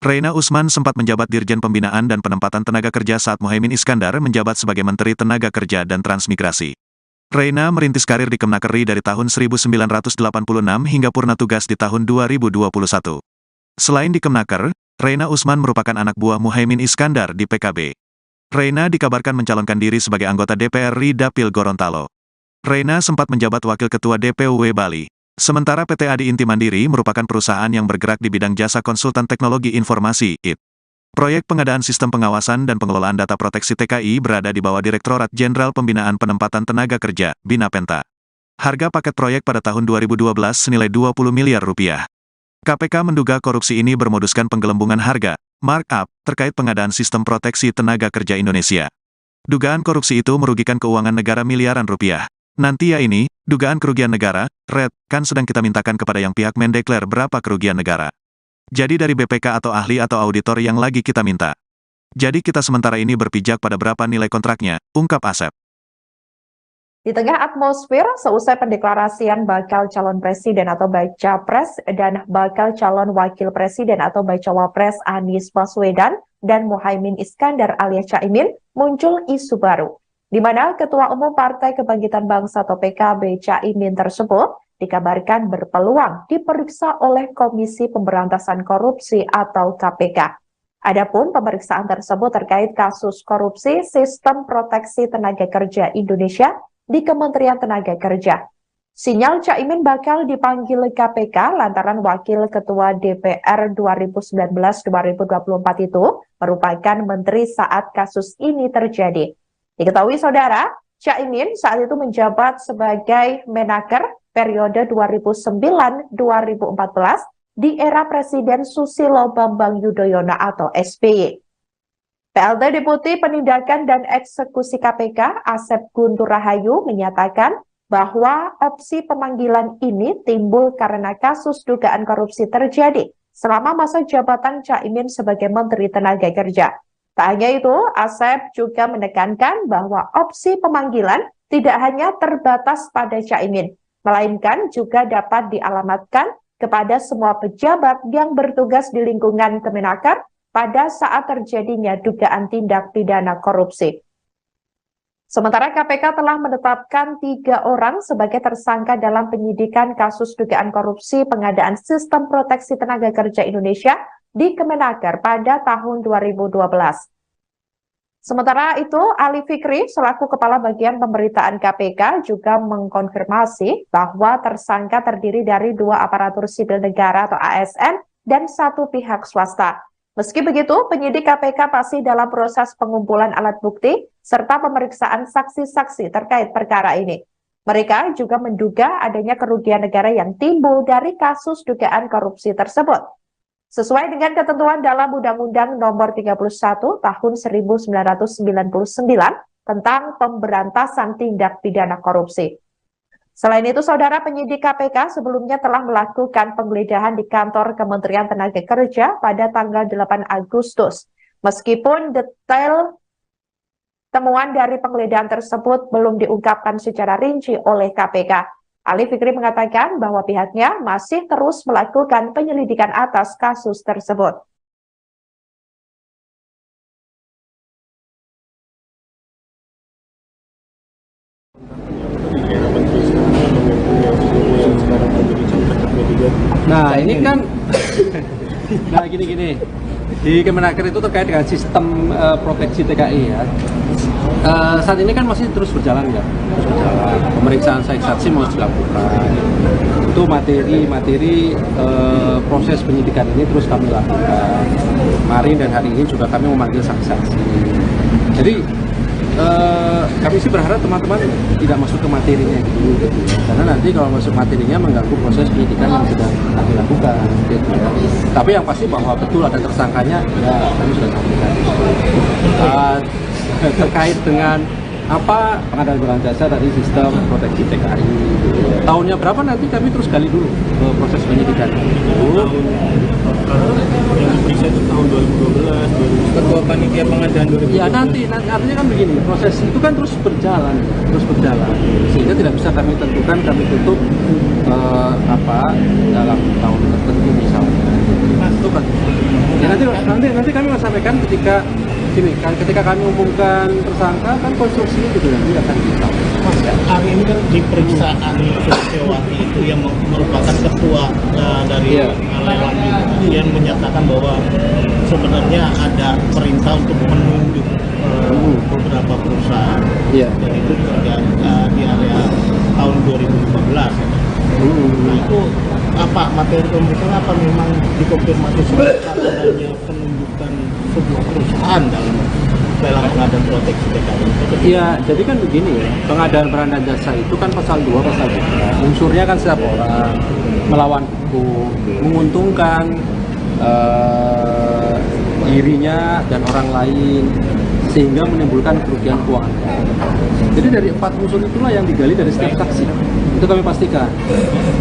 Reina Usman sempat menjabat Dirjen Pembinaan dan Penempatan Tenaga Kerja saat Muhaimin Iskandar menjabat sebagai Menteri Tenaga Kerja dan Transmigrasi. Reina merintis karir di Kemenaker dari tahun 1986 hingga purna tugas di tahun 2021. Selain di Kemenaker, Reina Usman merupakan anak buah Muhaimin Iskandar di PKB. Reina dikabarkan mencalonkan diri sebagai anggota DPR RI Dapil Gorontalo. Reina sempat menjabat Wakil Ketua DPUW Bali. Sementara PT Adi Inti Mandiri merupakan perusahaan yang bergerak di bidang jasa konsultan teknologi informasi, IT. Proyek pengadaan sistem pengawasan dan pengelolaan data proteksi TKI berada di bawah Direktorat Jenderal Pembinaan Penempatan Tenaga Kerja, BINAPENTA. Harga paket proyek pada tahun 2012 senilai 20 miliar rupiah. KPK menduga korupsi ini bermoduskan penggelembungan harga, markup, terkait pengadaan sistem proteksi tenaga kerja Indonesia. Dugaan korupsi itu merugikan keuangan negara miliaran rupiah. Nanti ya ini, dugaan kerugian negara, Red, kan sedang kita mintakan kepada yang pihak mendeklar berapa kerugian negara. Jadi dari BPK atau ahli atau auditor yang lagi kita minta. Jadi kita sementara ini berpijak pada berapa nilai kontraknya, ungkap Asep. Di tengah atmosfer seusai pendeklarasian bakal calon presiden atau baca pres dan bakal calon wakil presiden atau bacawa pres Anies Baswedan dan Muhaimin Iskandar alias Caimin, muncul isu baru, di mana Ketua Umum Partai Kebangkitan Bangsa atau PKB Caimin tersebut dikabarkan berpeluang diperiksa oleh Komisi Pemberantasan Korupsi atau KPK. Adapun pemeriksaan tersebut terkait kasus korupsi Sistem Proteksi Tenaga Kerja Indonesia di Kementerian Tenaga Kerja. Sinyal Caimin bakal dipanggil KPK lantaran Wakil Ketua DPR 2019-2024 itu merupakan menteri saat kasus ini terjadi. Diketahui saudara, Caimin saat itu menjabat sebagai Menaker periode 2009-2014 di era Presiden Susilo Bambang Yudhoyono atau SBY. PLT Deputi Penindakan dan Eksekusi KPK Asep Guntur Rahayu menyatakan bahwa opsi pemanggilan ini timbul karena kasus dugaan korupsi terjadi selama masa jabatan Caimin sebagai Menteri Tenaga Kerja. Tak hanya itu, Asep juga menekankan bahwa opsi pemanggilan tidak hanya terbatas pada Caimin, melainkan juga dapat dialamatkan kepada semua pejabat yang bertugas di lingkungan Kemenaker pada saat terjadinya dugaan tindak pidana korupsi. Sementara KPK telah menetapkan 3 orang sebagai tersangka dalam penyidikan kasus dugaan korupsi pengadaan Sistem Proteksi Tenaga Kerja Indonesia di Kemenaker pada tahun 2012. Sementara itu, Ali Fikri selaku Kepala Bagian Pemberitaan KPK juga mengkonfirmasi bahwa tersangka terdiri dari 2 aparatur sipil negara atau ASN dan 1 pihak swasta. Meski begitu, penyidik KPK masih dalam proses pengumpulan alat bukti serta pemeriksaan saksi-saksi terkait perkara ini. Mereka juga menduga adanya kerugian negara yang timbul dari kasus dugaan korupsi tersebut. Sesuai dengan ketentuan dalam Undang-Undang Nomor 31 Tahun 1999 tentang pemberantasan tindak pidana korupsi. Selain itu, saudara, penyidik KPK sebelumnya telah melakukan penggeledahan di kantor Kementerian Tenaga Kerja pada tanggal 8 Agustus. Meskipun detail temuan dari penggeledahan tersebut belum diungkapkan secara rinci oleh KPK. Ali Fikri mengatakan bahwa pihaknya masih terus melakukan penyelidikan atas kasus tersebut. Nah ini kan, nah gini, di Kemenaker itu terkait dengan sistem proteksi TKI ya. Saat ini kan masih terus berjalan ya, pemeriksaan saksi mau dilakukan. Itu materi proses penyidikan ini terus kami lakukan. Kemarin dan hari ini juga kami memanggil saksi-saksi. Jadi kami sih berharap teman-teman tidak masuk ke materinya gitu, karena nanti kalau masuk materinya mengganggu proses penyidikan yang sedang kami lakukan gitu ya. Tapi yang pasti bahwa betul ada tersangkanya ya kami sudah sampaikan. Terkait dengan apa pengadaan barang jasa dari sistem proteksi TKI gitu. Tahunnya berapa nanti kami terus gali dulu proses penyidikan itu. Yang diperiksa itu tahun 2012, Ketua Panitia Pengadaan 2012. Ya nanti artinya kan begini, proses itu kan terus berjalan, sehingga tidak bisa kami tentukan, kami tutup dalam tahun tertentu misalnya. Itu kan. Ya nanti kami akan sampaikan ketika kami umumkan tersangka kan konstruksinya juga nanti akan disampaikan. Mas, hari ini kan di periksaan Suciwati itu yang merupakan ketua dari lelang yang menyatakan bahwa sebenarnya ada perintah untuk menunjuk beberapa perusahaan dan itu terjadi di area tahun 2015. Nah, itu apa materi pemeriksaan, apa memang dikonfirmasi soal adanya penunjukan sebuah perusahaan dalam pengadaan proteksi TKI? Iya, jadi kan begini ya, pengadaan barang dan jasa itu kan pasal 2, pasal 3. Unsurnya kan setiap orang melawan hukum, menguntungkan dirinya dan orang lain, sehingga menimbulkan kerugian keuangan. Jadi dari 4 unsur itulah yang digali dari setiap saksi. Itu kami pastikan,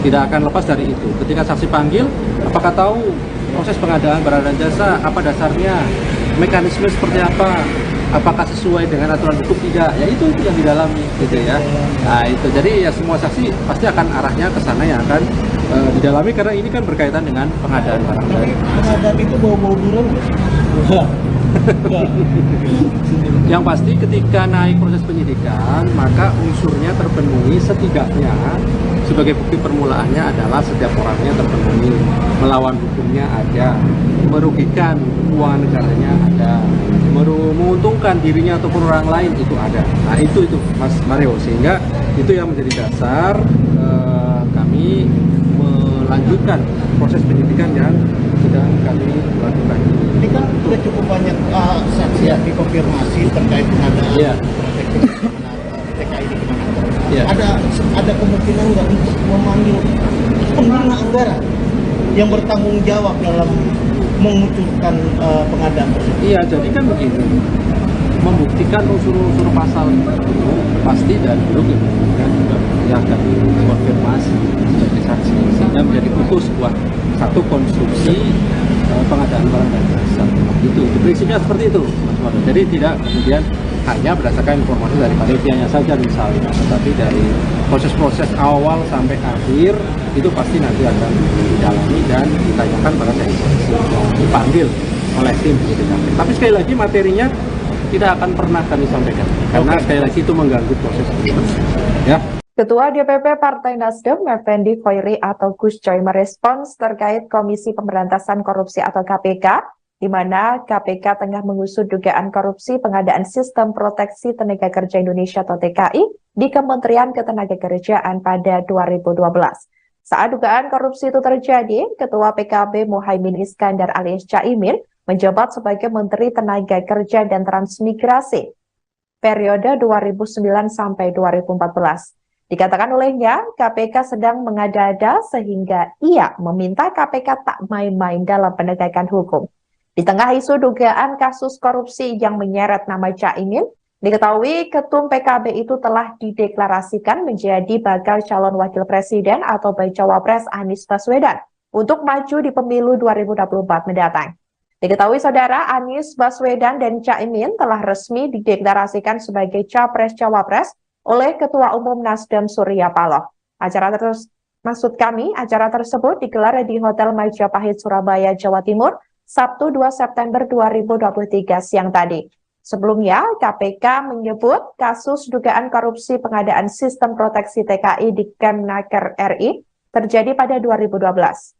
tidak akan lepas dari itu. Ketika saksi panggil, apakah tahu proses pengadaan barang dan jasa, apa dasarnya, mekanisme seperti apa, apakah sesuai dengan aturan hukum, tidak, ya itu yang didalami gitu ya. Nah itu, jadi ya semua saksi pasti akan arahnya ke sana yang akan didalami, karena ini kan berkaitan dengan pengadaan barang dan Pengadaan itu bau-bau buron? yang pasti ketika naik proses penyidikan, maka unsurnya terpenuhi setidaknya. Sebagai bukti permulaannya adalah setiap orangnya terpenuhi, melawan hukumnya ada, merugikan keuangan negaranya ada, menguntungkan dirinya ataupun orang lain itu ada. Nah itu Mas Mario, sehingga itu yang menjadi dasar kami melanjutkan proses penyidikan yang sedang kami lakukan. Ini kan sudah cukup banyak saksi yang dikonfirmasi terkait pengadaan proteksi TKI di Kemenaker. Ada kemungkinan nggak untuk memanggil pengguna anggaran yang bertanggung jawab dalam mengucurkan pengadaan tersebut? Iya, jadi kan begini, membuktikan unsur-unsur pasal itu pasti dan dulu kemudian juga yang kami konfirmasi sebagai saksi, sehingga menjadi utuh sebuah satu konstruksi pengadaan barang dan jasa. Itu prinsipnya seperti itu, Mas Mado. Jadi tidak kemudian hanya berdasarkan informasi dari panitianya saja misalnya, tetapi dari proses-proses awal sampai akhir itu pasti nanti akan didalami dan ditanyakan pada saksi dipanggil oleh tim penyidikan. Tapi sekali lagi materinya tidak akan pernah kami sampaikan, karena sekali lagi itu mengganggu proses penyidikan. Ya. Ketua DPP Partai Nasdem, Effendi Khoiri atau Gus Coy, merespons terkait Komisi Pemberantasan Korupsi atau KPK, di mana KPK tengah mengusut dugaan korupsi pengadaan Sistem Proteksi Tenaga Kerja Indonesia atau TKI di Kementerian Ketenagakerjaan pada 2012. Saat dugaan korupsi itu terjadi, Ketua PKB Muhaimin Iskandar alias Caimin menjabat sebagai Menteri Tenaga Kerja dan Transmigrasi periode 2009 sampai 2014. Dikatakan olehnya, KPK sedang mengada-ada sehingga ia meminta KPK tak main-main dalam penegakan hukum. Di tengah isu dugaan kasus korupsi yang menyeret nama Caimin, diketahui Ketum PKB itu telah dideklarasikan menjadi bakal calon wakil presiden atau bacawa pres Anies Baswedan untuk maju di pemilu 2024 mendatang. Diketahui saudara, Anies Baswedan dan Caimin telah resmi dideklarasikan sebagai capres-cawapres oleh Ketua Umum Nasdem Surya Paloh. Acara tersebut digelar di Hotel Majapahit, Surabaya, Jawa Timur, Sabtu 2 September 2023 siang tadi. Sebelumnya, KPK menyebut kasus dugaan korupsi pengadaan sistem proteksi TKI di Kemnaker RI terjadi pada 2012.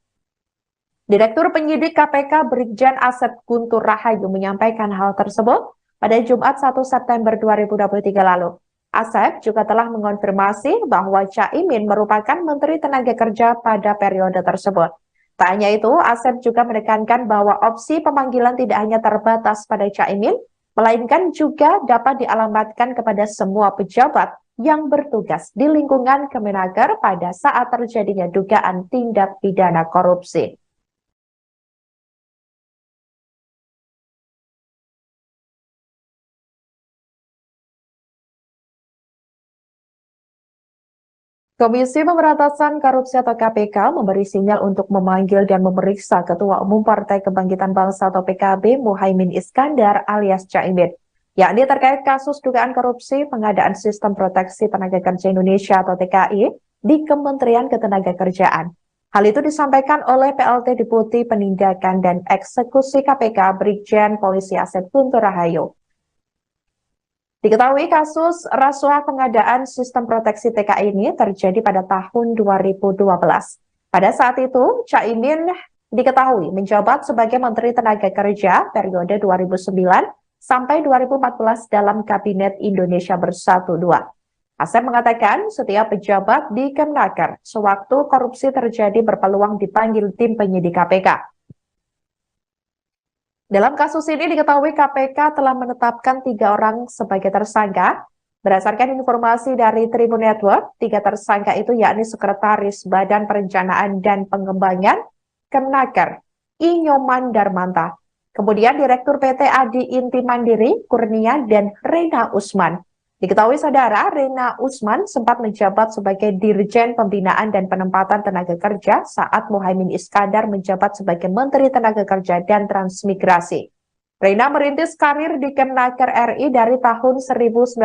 Direktur Penyidik KPK Brigjen Asep Guntur Rahayu menyampaikan hal tersebut pada Jumat 1 September 2023 lalu. Asep juga telah mengonfirmasi bahwa Caimin merupakan Menteri Tenaga Kerja pada periode tersebut. Tak hanya itu, Asep juga menekankan bahwa opsi pemanggilan tidak hanya terbatas pada Caimin, melainkan juga dapat dialamatkan kepada semua pejabat yang bertugas di lingkungan Kemenaker pada saat terjadinya dugaan tindak pidana korupsi. Komisi Pemberantasan Korupsi atau KPK memberi sinyal untuk memanggil dan memeriksa Ketua Umum Partai Kebangkitan Bangsa atau PKB Muhaimin Iskandar alias Caimin, yakni terkait kasus dugaan korupsi pengadaan Sistem Proteksi Tenaga Kerja Indonesia atau TKI di Kementerian Ketenagakerjaan. Hal itu disampaikan oleh PLT Deputi Penindakan dan Eksekusi KPK Brigjen Polisi Asep Guntur Rahayu. Diketahui kasus rasuah pengadaan sistem proteksi TKI ini terjadi pada tahun 2012. Pada saat itu, Caimin diketahui menjabat sebagai Menteri Tenaga Kerja periode 2009 sampai 2014 dalam Kabinet Indonesia Bersatu II. Asep mengatakan setiap pejabat di Kemnaker sewaktu korupsi terjadi berpeluang dipanggil tim penyidik KPK. Dalam kasus ini diketahui KPK telah menetapkan 3 orang sebagai tersangka. Berdasarkan informasi dari Tribun Network, 3 tersangka itu yakni Sekretaris Badan Perencanaan dan Pengembangan Kemnaker, Inyoman Darmanta. Kemudian Direktur PT Adi Inti Mandiri, Kurnia, dan Rena Usman. Diketahui saudara, Rena Usman sempat menjabat sebagai Dirjen Pembinaan dan Penempatan Tenaga Kerja saat Muhaimin Iskandar menjabat sebagai Menteri Tenaga Kerja dan Transmigrasi. Rena merintis karir di Kemnaker RI dari tahun 1986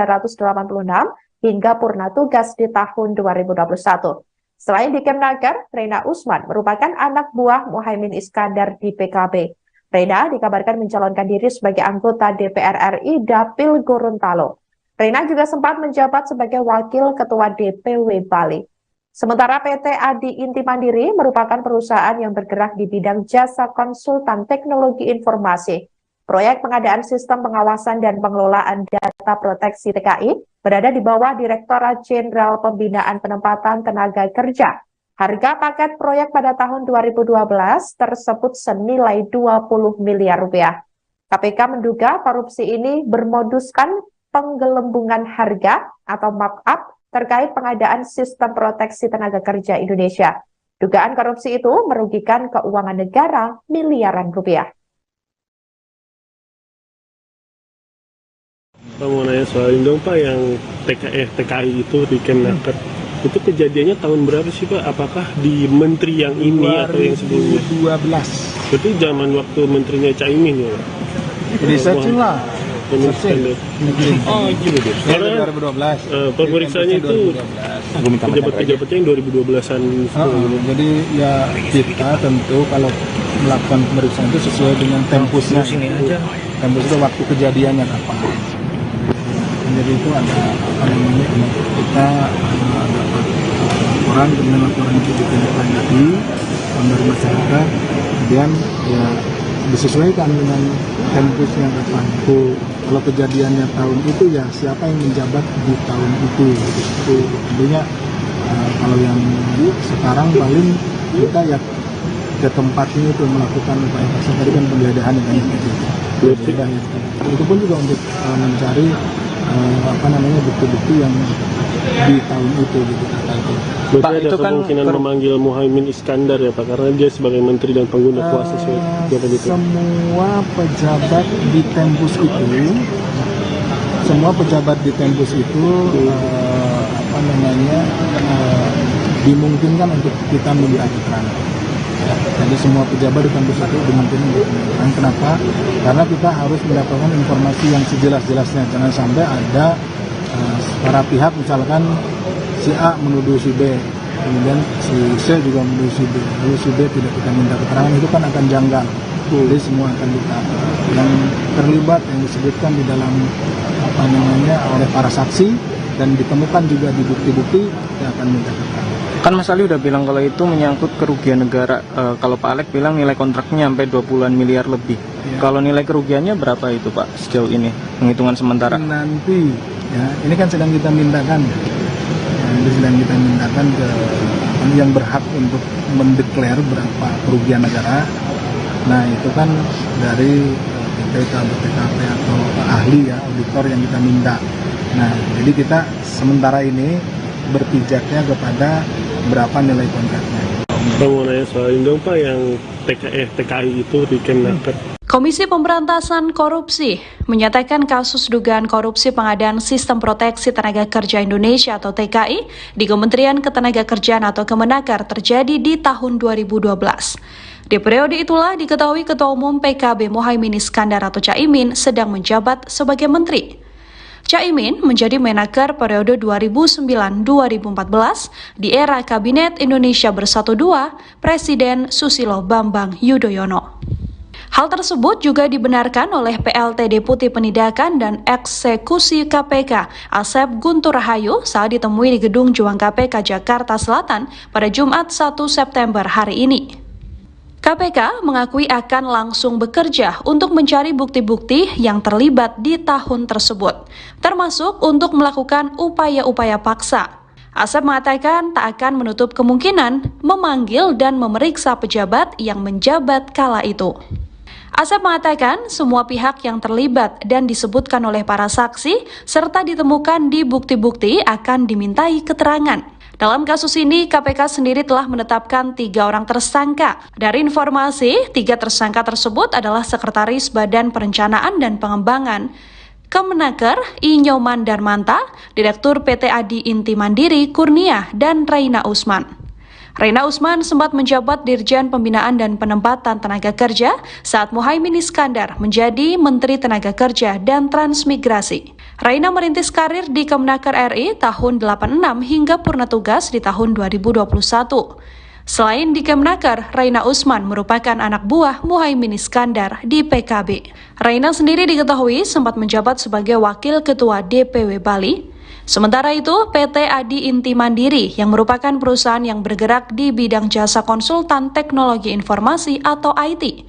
hingga purna tugas di tahun 2021. Selain di Kemnaker, Rena Usman merupakan anak buah Muhaimin Iskandar di PKB. Rena dikabarkan mencalonkan diri sebagai anggota DPR RI Dapil Gorontalo. Rena juga sempat menjabat sebagai Wakil Ketua DPW Bali. Sementara PT Adi Inti Mandiri merupakan perusahaan yang bergerak di bidang jasa konsultan teknologi informasi. Proyek pengadaan sistem pengawasan dan pengelolaan data proteksi TKI berada di bawah Direktorat Jenderal Pembinaan Penempatan Tenaga Kerja. Harga paket proyek pada tahun 2012 tersebut senilai 20 miliar rupiah. KPK menduga korupsi ini bermoduskan penggelembungan harga atau markup terkait pengadaan sistem proteksi tenaga kerja Indonesia. Dugaan korupsi itu merugikan keuangan negara miliaran rupiah. Pak mau nanya soal ini dong Pak, yang TKI itu di Kemnaker. Itu kejadiannya tahun berapa sih Pak? Apakah di menteri yang ini atau yang sebelumnya? 2012. Berarti zaman waktu menterinya Caimin ya Pak? Jadi searching lah. Oh gitu deh. Karena 2012. pemeriksaannya itu pejabat-pejabatnya yang 2012-an. Jadi ya kita tentu kalau melakukan pemeriksaan itu sesuai dengan tempusnya. Tempus itu waktu kejadiannya kapan. Jadi itu ada kita orang dengan laporan itu ditindaklanjuti dari masyarakat, kemudian ya disesuaikan dengan tempusnya kapan. Kalau kejadiannya tahun itu ya siapa yang menjabat di tahun itu. Itu tentunya kalau yang sekarang paling kita ya ke tempatnya itu melakukan upaya paksa tadi kan penggeledahan yang gitu. Itu pun juga untuk mencari bukti-bukti yang di tahun itu gitu kata itu. Berarti Pak, ada itu kan kemungkinan memanggil Muhaimin Iskandar ya Pak, karena dia sebagai menteri dan pengguna kuasa siapa gitu. Semua pejabat di Tempus itu, apa namanya, dimungkinkan untuk kita minta keterangan. Jadi semua pejabat di Tempus itu dimungkinkan untuk minta keterangan. Kenapa? Karena kita harus mendapatkan informasi yang sejelas-jelasnya. Jangan sampai ada para pihak, misalkan si A menuduh si B, kemudian si C juga menuduh si B, lalu si B tidak kita minta keterangan, itu kan akan janggal. Jadi semua akan kita yang terlibat, yang disebutkan di dalam apa namanya oleh para saksi dan ditemukan juga di bukti-bukti, kita akan minta keterangan. Kan Mas Ali udah bilang kalau itu menyangkut kerugian negara. Kalau Pak Alek bilang nilai kontraknya sampai 20-an miliar lebih. Ya. Kalau nilai kerugiannya berapa itu Pak sejauh ini, penghitungan sementara? Nanti ya, ini kan sedang kita mintakan, ini sedang kita mintakan ke yang berhak untuk mendeklar berapa kerugian negara. Nah itu kan dari BPK, BPKP atau ahli ya, auditor yang kita minta. Nah jadi kita sementara ini berpijaknya kepada berapa nilai kontraknya. Pak mau nanya soal ini dong Pak, yang TKI itu di Kemenaker. Komisi Pemberantasan Korupsi menyatakan kasus dugaan korupsi pengadaan Sistem Proteksi Tenaga Kerja Indonesia atau TKI di Kementerian Ketenagakerjaan atau Kemenaker terjadi di tahun 2012. Di periode itulah diketahui Ketua Umum PKB Muhaimin Iskandar atau Caimin sedang menjabat sebagai menteri. Caimin menjadi Menaker periode 2009-2014 di era Kabinet Indonesia Bersatu II Presiden Susilo Bambang Yudhoyono. Hal tersebut juga dibenarkan oleh PLT Deputi Penindakan dan Eksekusi KPK Asep Guntur Rahayu saat ditemui di Gedung Juang KPK Jakarta Selatan pada Jumat 1 September hari ini. KPK mengakui akan langsung bekerja untuk mencari bukti-bukti yang terlibat di tahun tersebut, termasuk untuk melakukan upaya-upaya paksa. Asep mengatakan tak akan menutup kemungkinan memanggil dan memeriksa pejabat yang menjabat kala itu. Asep mengatakan semua pihak yang terlibat dan disebutkan oleh para saksi serta ditemukan di bukti-bukti akan dimintai keterangan. Dalam kasus ini, KPK sendiri telah menetapkan 3 orang tersangka. Dari informasi, 3 tersangka tersebut adalah Sekretaris Badan Perencanaan dan Pengembangan Kemenaker Inyoman Darmanta, Direktur PT Adi Inti Mandiri Kurnia, dan Reina Usman. Reina Usman sempat menjabat Dirjen Pembinaan dan Penempatan Tenaga Kerja saat Muhaimin Iskandar menjadi Menteri Tenaga Kerja dan Transmigrasi. Reina merintis karir di Kemenaker RI tahun 86 hingga purna tugas di tahun 2021. Selain di Kemenaker, Reina Usman merupakan anak buah Muhaimin Iskandar di PKB. Reina sendiri diketahui sempat menjabat sebagai Wakil Ketua DPW Bali. Sementara itu, PT Adi Inti Mandiri yang merupakan perusahaan yang bergerak di bidang jasa konsultan teknologi informasi atau IT.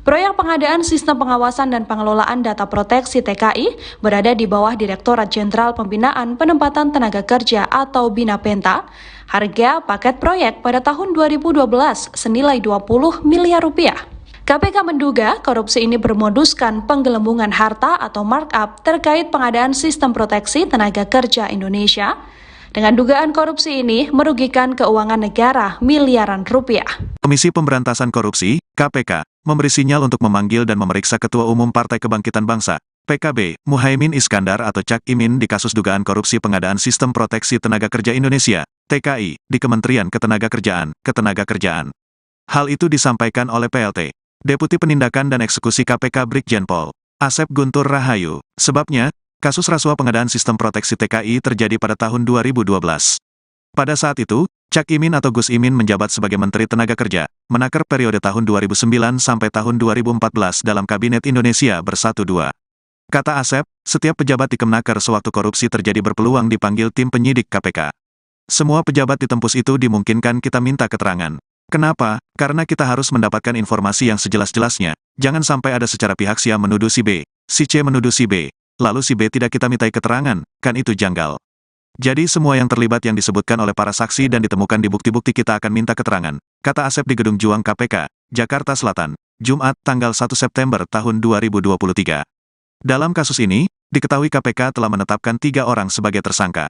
Proyek pengadaan Sistem Pengawasan dan Pengelolaan Data Proteksi TKI berada di bawah Direktorat Jenderal Pembinaan Penempatan Tenaga Kerja atau BINAPENTA. Harga paket proyek pada tahun 2012 senilai 20 miliar rupiah. KPK menduga korupsi ini bermoduskan penggelembungan harta atau markup terkait pengadaan Sistem Proteksi Tenaga Kerja Indonesia. Dengan dugaan korupsi ini merugikan keuangan negara miliaran rupiah. Komisi Pemberantasan Korupsi, KPK, memberi sinyal untuk memanggil dan memeriksa Ketua Umum Partai Kebangkitan Bangsa, PKB, Muhaimin Iskandar atau Cak Imin di kasus dugaan korupsi pengadaan Sistem Proteksi Tenaga Kerja Indonesia, TKI, di Kementerian Ketenagakerjaan. Hal itu disampaikan oleh PLT Deputi Penindakan dan Eksekusi KPK Brigjen Pol Asep Guntur Rahayu. Sebabnya, kasus rasuah pengadaan Sistem Proteksi TKI terjadi pada tahun 2012. Pada saat itu, Cak Imin atau Gus Imin menjabat sebagai Menteri Tenaga Kerja, Menaker periode tahun 2009 sampai tahun 2014 dalam Kabinet Indonesia Bersatu II. Kata Asep, setiap pejabat di Kemenaker sewaktu korupsi terjadi berpeluang dipanggil tim penyidik KPK. Semua pejabat di Tempus itu dimungkinkan kita minta keterangan. Kenapa? Karena kita harus mendapatkan informasi yang sejelas-jelasnya. Jangan sampai ada secara pihak si A menuduh si B, si C menuduh si B, lalu si B tidak kita mintai keterangan, kan itu janggal. Jadi semua yang terlibat yang disebutkan oleh para saksi dan ditemukan di bukti-bukti kita akan minta keterangan, kata Asep di Gedung Juang KPK, Jakarta Selatan, Jumat tanggal 1 September tahun 2023. Dalam kasus ini, diketahui KPK telah menetapkan 3 orang sebagai tersangka.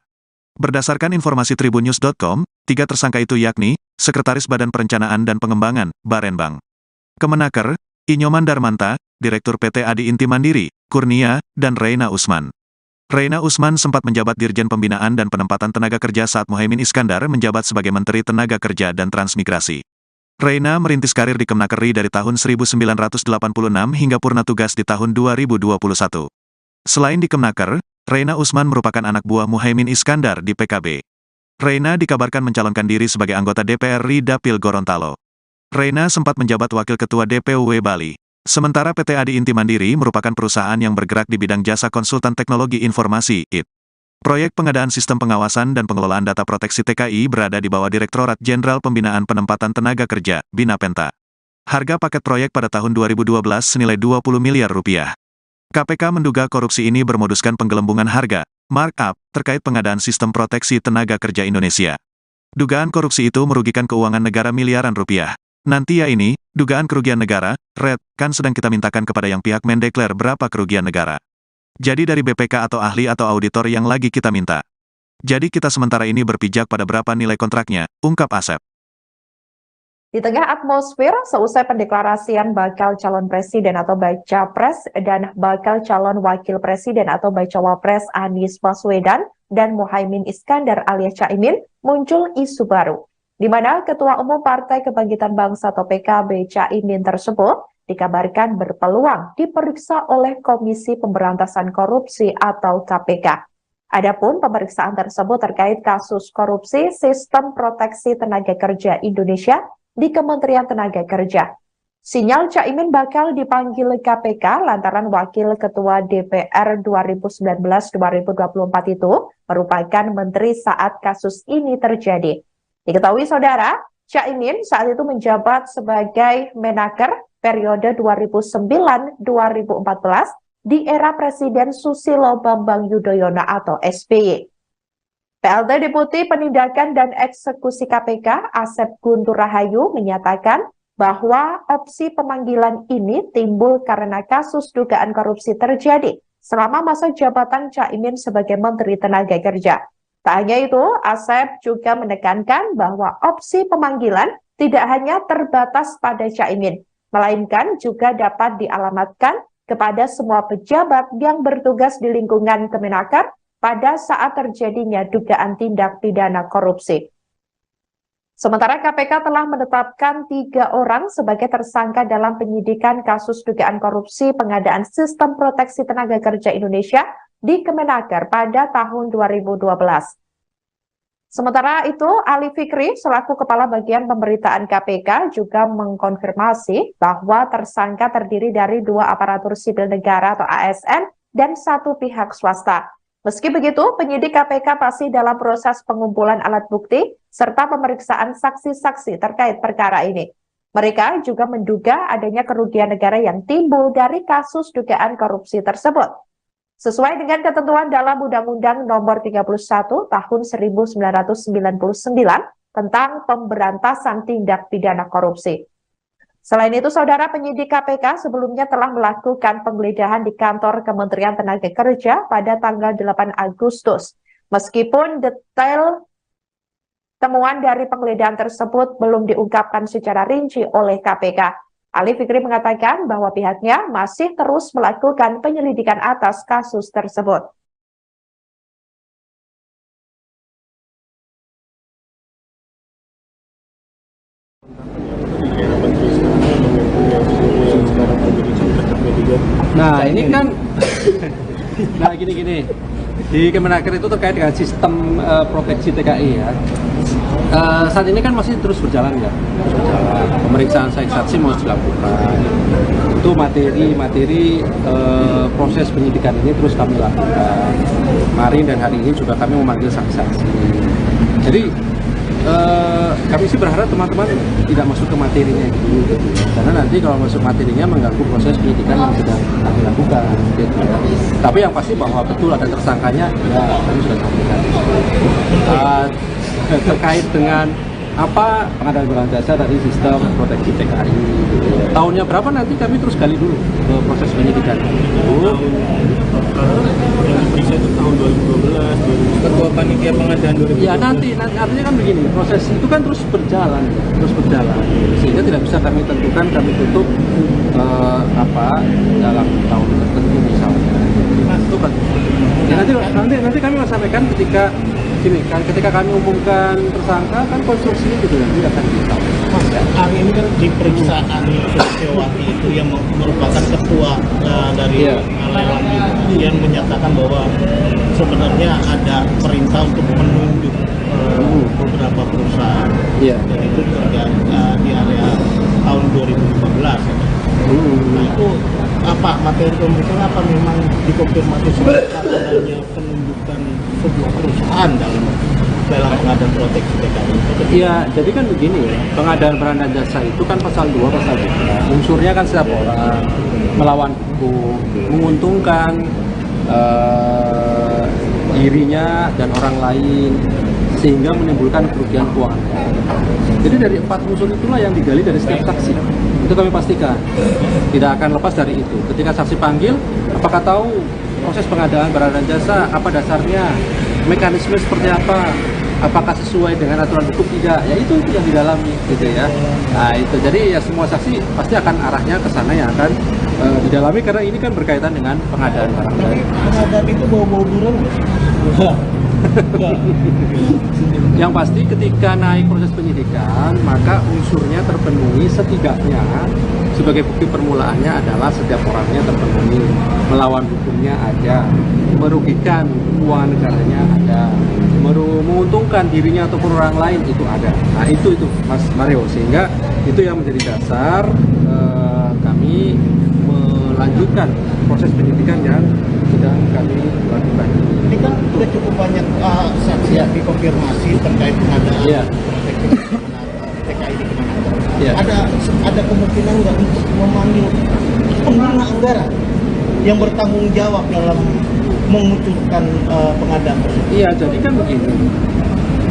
Berdasarkan informasi tribunnews.com, 3 tersangka itu yakni, Sekretaris Badan Perencanaan dan Pengembangan, Barenbang, Kemenaker, Inyoman Darmanta, Direktur PT Adi Inti Mandiri, Kurnia, dan Reina Usman. Reina Usman sempat menjabat Dirjen Pembinaan dan Penempatan Tenaga Kerja saat Muhaimin Iskandar menjabat sebagai Menteri Tenaga Kerja dan Transmigrasi. Reina merintis karir di Kemenaker RI dari tahun 1986 hingga purna tugas di tahun 2021. Selain di Kemenaker, Reina Usman merupakan anak buah Muhaimin Iskandar di PKB. Reina dikabarkan mencalonkan diri sebagai anggota DPR RI Dapil Gorontalo. Reina sempat menjabat Wakil Ketua DPUW Bali. Sementara PT Adi Inti Mandiri merupakan perusahaan yang bergerak di bidang jasa konsultan teknologi informasi, IT. Proyek pengadaan sistem pengawasan dan pengelolaan data proteksi TKI berada di bawah Direktorat Jenderal Pembinaan Penempatan Tenaga Kerja, Binapenta. Harga paket proyek pada tahun 2012 senilai 20 miliar rupiah. KPK menduga korupsi ini bermoduskan penggelembungan harga, markup, terkait pengadaan sistem proteksi tenaga kerja Indonesia. Dugaan korupsi itu merugikan keuangan negara miliaran rupiah. Nanti ya ini, dugaan kerugian negara, Red, kan sedang kita mintakan kepada yang pihak mendeklar berapa kerugian negara. Jadi dari BPK atau ahli atau auditor yang lagi kita minta. Jadi kita sementara ini berpijak pada berapa nilai kontraknya, ungkap Asep. Di tengah atmosfer seusai pendeklarasian bakal calon presiden atau baca pres dan bakal calon wakil presiden atau baca wapres Anies Baswedan dan Muhaimin Iskandar alias Caimin, muncul isu baru, di mana Ketua Umum Partai Kebangkitan Bangsa atau PKB Caimin tersebut dikabarkan berpeluang diperiksa oleh Komisi Pemberantasan Korupsi atau KPK. Adapun pemeriksaan tersebut terkait kasus korupsi Sistem Proteksi Tenaga Kerja Indonesia di Kementerian Tenaga Kerja. Sinyal Caimin bakal dipanggil KPK lantaran Wakil Ketua DPR 2019-2024 itu merupakan menteri saat kasus ini terjadi. Diketahui saudara, Caimin saat itu menjabat sebagai Menaker periode 2009-2014 di era Presiden Susilo Bambang Yudhoyono atau SBY. PLT Deputi Penindakan dan Eksekusi KPK, Asep Guntur Rahayu, menyatakan bahwa opsi pemanggilan ini timbul karena kasus dugaan korupsi terjadi selama masa jabatan Caimin sebagai Menteri Tenaga Kerja. Tak hanya itu, Asep juga menekankan bahwa opsi pemanggilan tidak hanya terbatas pada Caimin, melainkan juga dapat dialamatkan kepada semua pejabat yang bertugas di lingkungan Kemenaker pada saat terjadinya dugaan tindak pidana korupsi. Sementara KPK telah menetapkan 3 orang sebagai tersangka dalam penyidikan kasus dugaan korupsi pengadaan Sistem Proteksi Tenaga Kerja Indonesia di Kemenaker pada tahun 2012. Sementara itu, Ali Fikri selaku Kepala Bagian Pemberitaan KPK juga mengkonfirmasi bahwa tersangka terdiri dari 2 aparatur sipil negara atau ASN dan 1 pihak swasta. Meski begitu, penyidik KPK masih dalam proses pengumpulan alat bukti serta pemeriksaan saksi-saksi terkait perkara ini. Mereka juga menduga adanya kerugian negara yang timbul dari kasus dugaan korupsi tersebut. Sesuai dengan ketentuan dalam Undang-Undang Nomor 31 Tahun 1999 tentang pemberantasan tindak pidana korupsi. Selain itu, saudara, penyidik KPK sebelumnya telah melakukan penggeledahan di kantor Kementerian Tenaga Kerja pada tanggal 8 Agustus. Meskipun detail temuan dari penggeledahan tersebut belum diungkapkan secara rinci oleh KPK. Ali Fikri mengatakan bahwa pihaknya masih terus melakukan penyelidikan atas kasus tersebut. Nah ini kan, nah gini, di Kemenaker itu terkait dengan sistem proteksi TKI ya. Saat ini kan masih terus berjalan ya, pemeriksaan saksi masih dilakukan. Itu materi proses penyidikan ini terus kami lakukan. Kemarin dan hari ini juga kami memanggil saksi-saksi. Jadi kami sih berharap teman-teman tidak masuk ke materinya dulu gitu ya. Karena nanti kalau masuk materinya mengganggu proses penyidikan yang sedang kami lakukan gitu ya. Tapi yang pasti bahwa betul ada tersangkanya ya kami sudah sampaikan. Terkait dengan apa pengadaan barang jasa tadi sistem proteksi TKI gitu ya. Tahunnya berapa nanti kami terus gali dulu ke proses penyidikan itu. Yang diperiksa itu tahun 2012, Ketua Panitia Pengadaan 2012. Ya nanti artinya kan begini, proses itu kan terus berjalan sehingga tidak bisa kami tentukan kami tutup dalam tahun tertentu misalnya. Nah, itu kan. Ya, nanti kami akan sampaikan ketika kami umumkan tersangka kan konstruksinya juga nanti akan kita. Mas, hari ini kan di periksaan Suciwati itu yang merupakan ketua dari lelang itu yang menyatakan bahwa sebenarnya ada perintah untuk menunjuk beberapa perusahaan dan itu terjadi di area tahun 2015. Nah itu apa materi pemeriksaan, apa memang dikonfirmasi sebagai adanya penunjukan sebuah perusahaan dalam pengadaan proteksi TKI? Iya, jadi kan begini ya, pengadaan barang dan jasa itu kan pasal 2, pasal 3. Unsurnya kan setiap orang melawan hukum, menguntungkan dirinya dan orang lain, sehingga menimbulkan kerugian keuangan. Jadi dari 4 unsur itulah yang digali dari setiap saksi. Itu kami pastikan, tidak akan lepas dari itu. Ketika saksi panggil, apakah tahu proses pengadaan barang dan jasa, apa dasarnya, mekanisme seperti apa, apakah sesuai dengan aturan hukum tidak, ya itu yang didalami gitu ya. Nah itu, jadi ya semua saksi pasti akan arahnya ke sana yang akan didalami, karena ini kan berkaitan dengan pengadaan barang dan Pengadaan itu bau-bau buron nggak? yang pasti ketika naik proses penyidikan, maka unsurnya terpenuhi setidaknya. Sebagai bukti permulaannya adalah setiap orangnya terpenuhi, melawan hukumnya ada, merugikan keuangan negaranya ada, menguntungkan dirinya ataupun orang lain itu ada. Nah itu Mas Mario, sehingga itu yang menjadi dasar kami melanjutkan proses penyidikan yang sedang kami lakukan. Ini kan sudah cukup banyak saksi yang dikonfirmasi terkait pengadaan proteksi TKI di Kemenaker. Ada kemungkinan nggak untuk memanggil pengguna anggaran yang bertanggung jawab dalam mengucurkan pengadaan tersebut? Iya, jadi kan begini,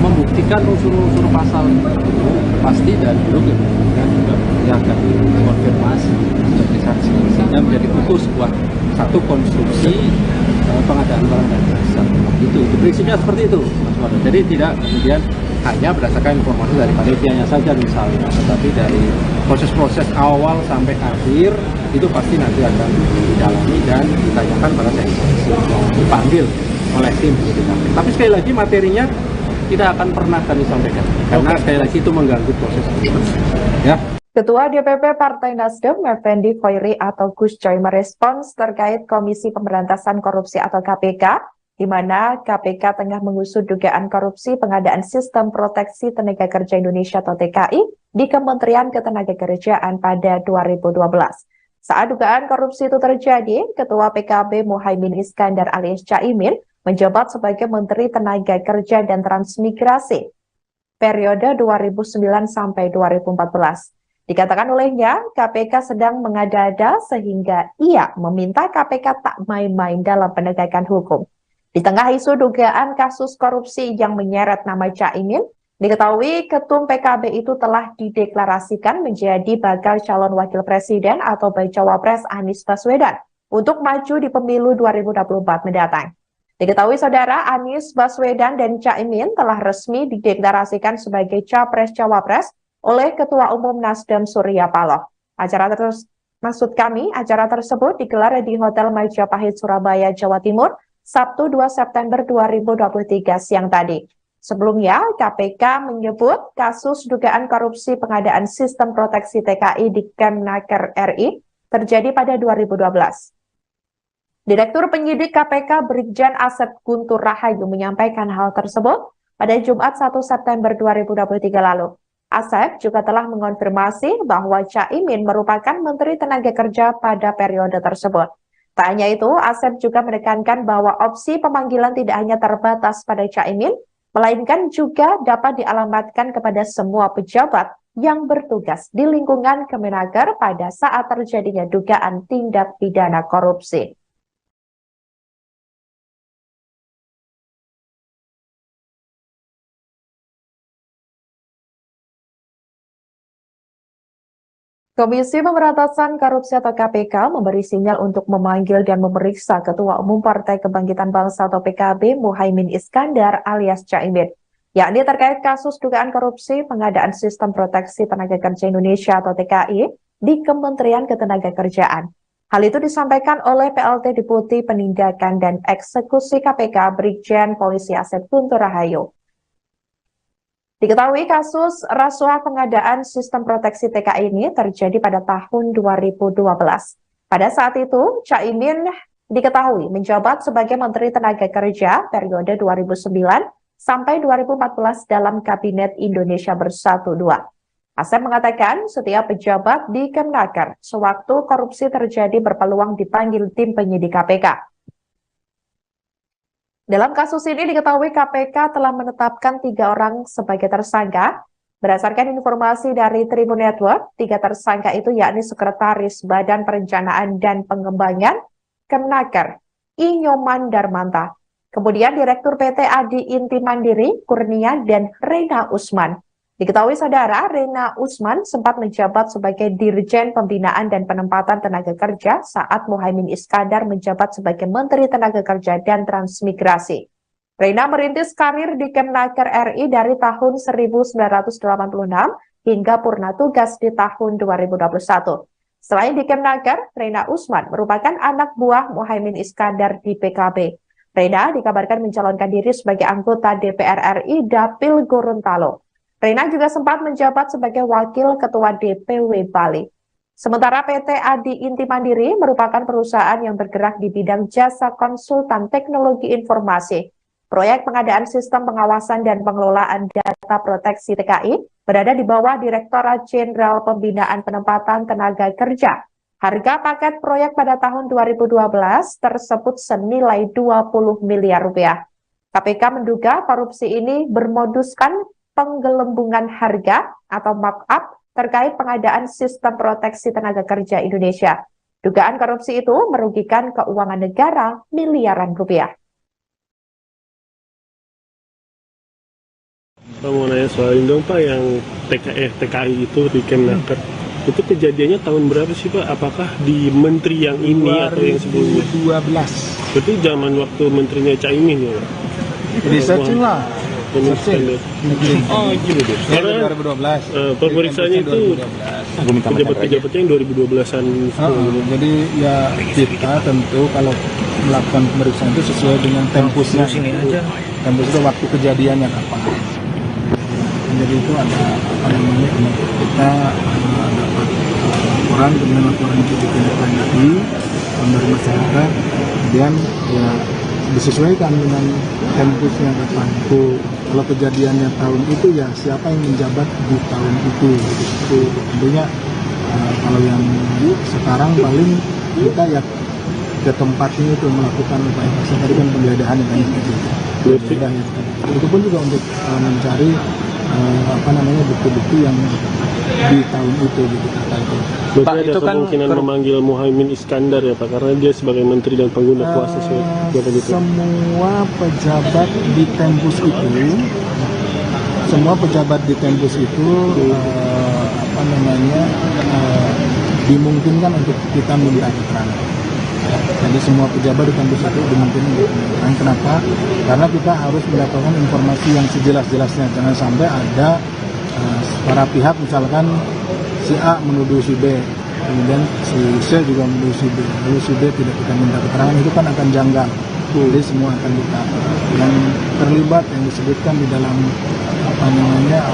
membuktikan unsur-unsur pasal itu pasti dan dulu kemudian juga yang kami konfirmasi sebagai saksi, sehingga menjadi putus sebuah satu konstruksi pengadaan barang dan jasa. Itu prinsipnya seperti itu, Mas Wado. Jadi tidak kemudian hanya berdasarkan informasi dari panitianya saja misalnya, tetapi dari proses-proses awal sampai akhir itu pasti nanti akan didalami dan ditanyakan pada saksi yang dipanggil oleh tim penyidikan. Tapi sekali lagi materinya tidak akan pernah kami sampaikan karena sekali lagi itu mengganggu proses penyidikan. Ya. Ketua DPP Partai Nasdem, Effendi Khoiri atau Gus Coy merespons terkait Komisi Pemberantasan Korupsi atau KPK, di mana KPK tengah mengusut dugaan korupsi pengadaan Sistem Proteksi Tenaga Kerja Indonesia atau TKI di Kementerian Ketenagakerjaan pada 2012. Saat dugaan korupsi itu terjadi, Ketua PKB Muhaimin Iskandar alias Caimin menjabat sebagai Menteri Tenaga Kerja dan Transmigrasi periode 2009 sampai 2014. Dikatakan olehnya, KPK sedang mengada-ada sehingga ia meminta KPK tak main-main dalam penegakan hukum. Di tengah isu dugaan kasus korupsi yang menyeret nama Caimin, diketahui Ketum PKB itu telah dideklarasikan menjadi bakal calon wakil presiden atau bacawa pres Anies Baswedan untuk maju di pemilu 2024 mendatang. Diketahui saudara, Anies Baswedan dan Caimin telah resmi dideklarasikan sebagai capres-cawapres oleh Ketua Umum Nasdem Surya Paloh. Acara tersebut digelar di Hotel Majapahit, Surabaya, Jawa Timur, Sabtu 2 September 2023 siang tadi. Sebelumnya, KPK menyebut kasus dugaan korupsi pengadaan Sistem Proteksi TKI di Kemenaker RI terjadi pada 2012. Direktur Penyidik KPK Brigjen Asep Guntur Rahayu menyampaikan hal tersebut pada Jumat 1 September 2023 lalu. Asep juga telah mengonfirmasi bahwa Caimin merupakan Menteri Tenaga Kerja pada periode tersebut. Tak hanya itu, Asep juga menekankan bahwa opsi pemanggilan tidak hanya terbatas pada Caimin, melainkan juga dapat dialamatkan kepada semua pejabat yang bertugas di lingkungan Kemenaker pada saat terjadinya dugaan tindak pidana korupsi. Komisi Pemberantasan Korupsi atau KPK memberi sinyal untuk memanggil dan memeriksa Ketua Umum Partai Kebangkitan Bangsa atau PKB Muhaimin Iskandar alias Caimin, yakni terkait kasus dugaan korupsi pengadaan Sistem Proteksi Tenaga Kerja Indonesia atau TKI di Kementerian Ketenagakerjaan. Hal itu disampaikan oleh PLT Deputi Penindakan dan Eksekusi KPK Brigjen Polisi Asep Guntur Rahayu. Diketahui kasus rasuah pengadaan Sistem Proteksi TKI ini terjadi pada tahun 2012. Pada saat itu, Caimin diketahui menjabat sebagai Menteri Tenaga Kerja periode 2009 sampai 2014 dalam Kabinet Indonesia Bersatu II. Asep mengatakan setiap pejabat di Kemnaker sewaktu korupsi terjadi berpeluang dipanggil tim penyidik KPK. Dalam kasus ini diketahui KPK telah menetapkan 3 orang sebagai tersangka. Berdasarkan informasi dari Tribun Network, 3 tersangka itu yakni Sekretaris Badan Perencanaan dan Pengembangan Kemnaker, Inyoman Darmanta. Kemudian Direktur PT Adi Inti Mandiri, Kurnia dan Rena Usman. Diketahui saudara, Rena Usman sempat menjabat sebagai Dirjen Pembinaan dan Penempatan Tenaga Kerja saat Muhaimin Iskandar menjabat sebagai Menteri Tenaga Kerja dan Transmigrasi. Rena merintis karir di Kemnaker RI dari tahun 1986 hingga purna tugas di tahun 2021. Selain di Kemnaker, Rena Usman merupakan anak buah Muhaimin Iskandar di PKB. Rena dikabarkan mencalonkan diri sebagai anggota DPR RI Dapil Gorontalo. Rena juga sempat menjabat sebagai Wakil Ketua DPW Bali. Sementara PT Adi Inti Mandiri merupakan perusahaan yang bergerak di bidang jasa konsultan teknologi informasi. Proyek pengadaan sistem pengawasan dan pengelolaan data proteksi TKI berada di bawah Direktorat Jenderal Pembinaan Penempatan Tenaga Kerja. Harga paket proyek pada tahun 2012 tersebut senilai 20 miliar rupiah. KPK menduga korupsi ini bermoduskan penggelembungan harga atau markup terkait pengadaan Sistem Proteksi Tenaga Kerja Indonesia. Dugaan korupsi itu merugikan keuangan negara miliaran rupiah. Pak mau nanya soal ini dong Pak, yang TKI itu di Kemnaker. Itu kejadiannya tahun berapa sih Pak? Apakah di menteri yang ini atau yang sebelumnya? 2012. Berarti zaman waktu menterinya Caimin ya Pak? Researching lah. Oh gitu deh. Karena 2012. pemeriksaannya itu pejabat-pejabatnya yang 2012-an. Jadi ya kita tentu kalau melakukan pemeriksaan itu sesuai dengan tempusnya. Tempus itu waktu kejadiannya kapan. Jadi itu ada apa namanya, kita dapat laporan, kemudian laporan itu ditindaklanjuti dari masyarakat, kemudian ya disesuaikan dengan tempusnya kapan. Kalau kejadiannya tahun itu ya siapa yang menjabat di tahun itu. Itu tentunya kalau yang sekarang paling kita ya ke tempatnya itu melakukan upaya paksa, tadi kan penggeledahan yang tadi itu pun juga untuk mencari bukti-bukti yang di tahun itu gitu kata itu. Berarti Pak, ada itu kemungkinan kan memanggil Muhaimin Iskandar ya Pak, karena dia sebagai menteri dan pengguna kuasa gitu. Semua pejabat di Tempus itu, dimungkinkan untuk kita minta keterangan. Jadi semua pejabat di Tempus itu dimungkinkan untuk keterangan. Kenapa? Karena kita harus mendapatkan informasi yang sejelas-jelasnya. Jangan sampai ada para pihak, misalkan si A menuduh si B, kemudian si C juga menuduh si B, lalu si B tidak kita minta keterangan, itu kan akan janggal. Jadi semua akan kita yang terlibat, yang disebutkan di dalam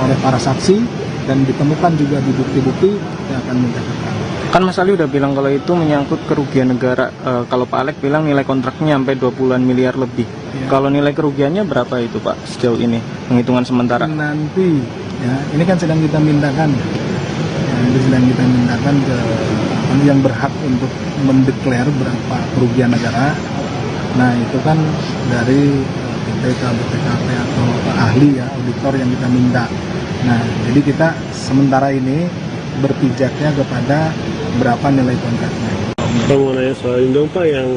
oleh para saksi dan ditemukan juga di bukti-bukti yang akan minta keterangan. Kan Mas Ali udah bilang kalau itu menyangkut kerugian negara. Kalau Pak Alek bilang nilai kontraknya sampai 20-an miliar lebih. Ya. Kalau nilai kerugiannya berapa itu Pak sejauh ini, penghitungan sementara? Nanti ya, ini kan sedang kita mintakan. Sedang kita mintakan ke yang berhak untuk mendeklar berapa kerugian negara. Nah itu kan dari BPKP atau ahli ya, auditor yang kita minta. Nah jadi kita sementara ini berpijaknya kepada berapa nilai kontraknya. Pak mau nanya soal ini dong Pak, yang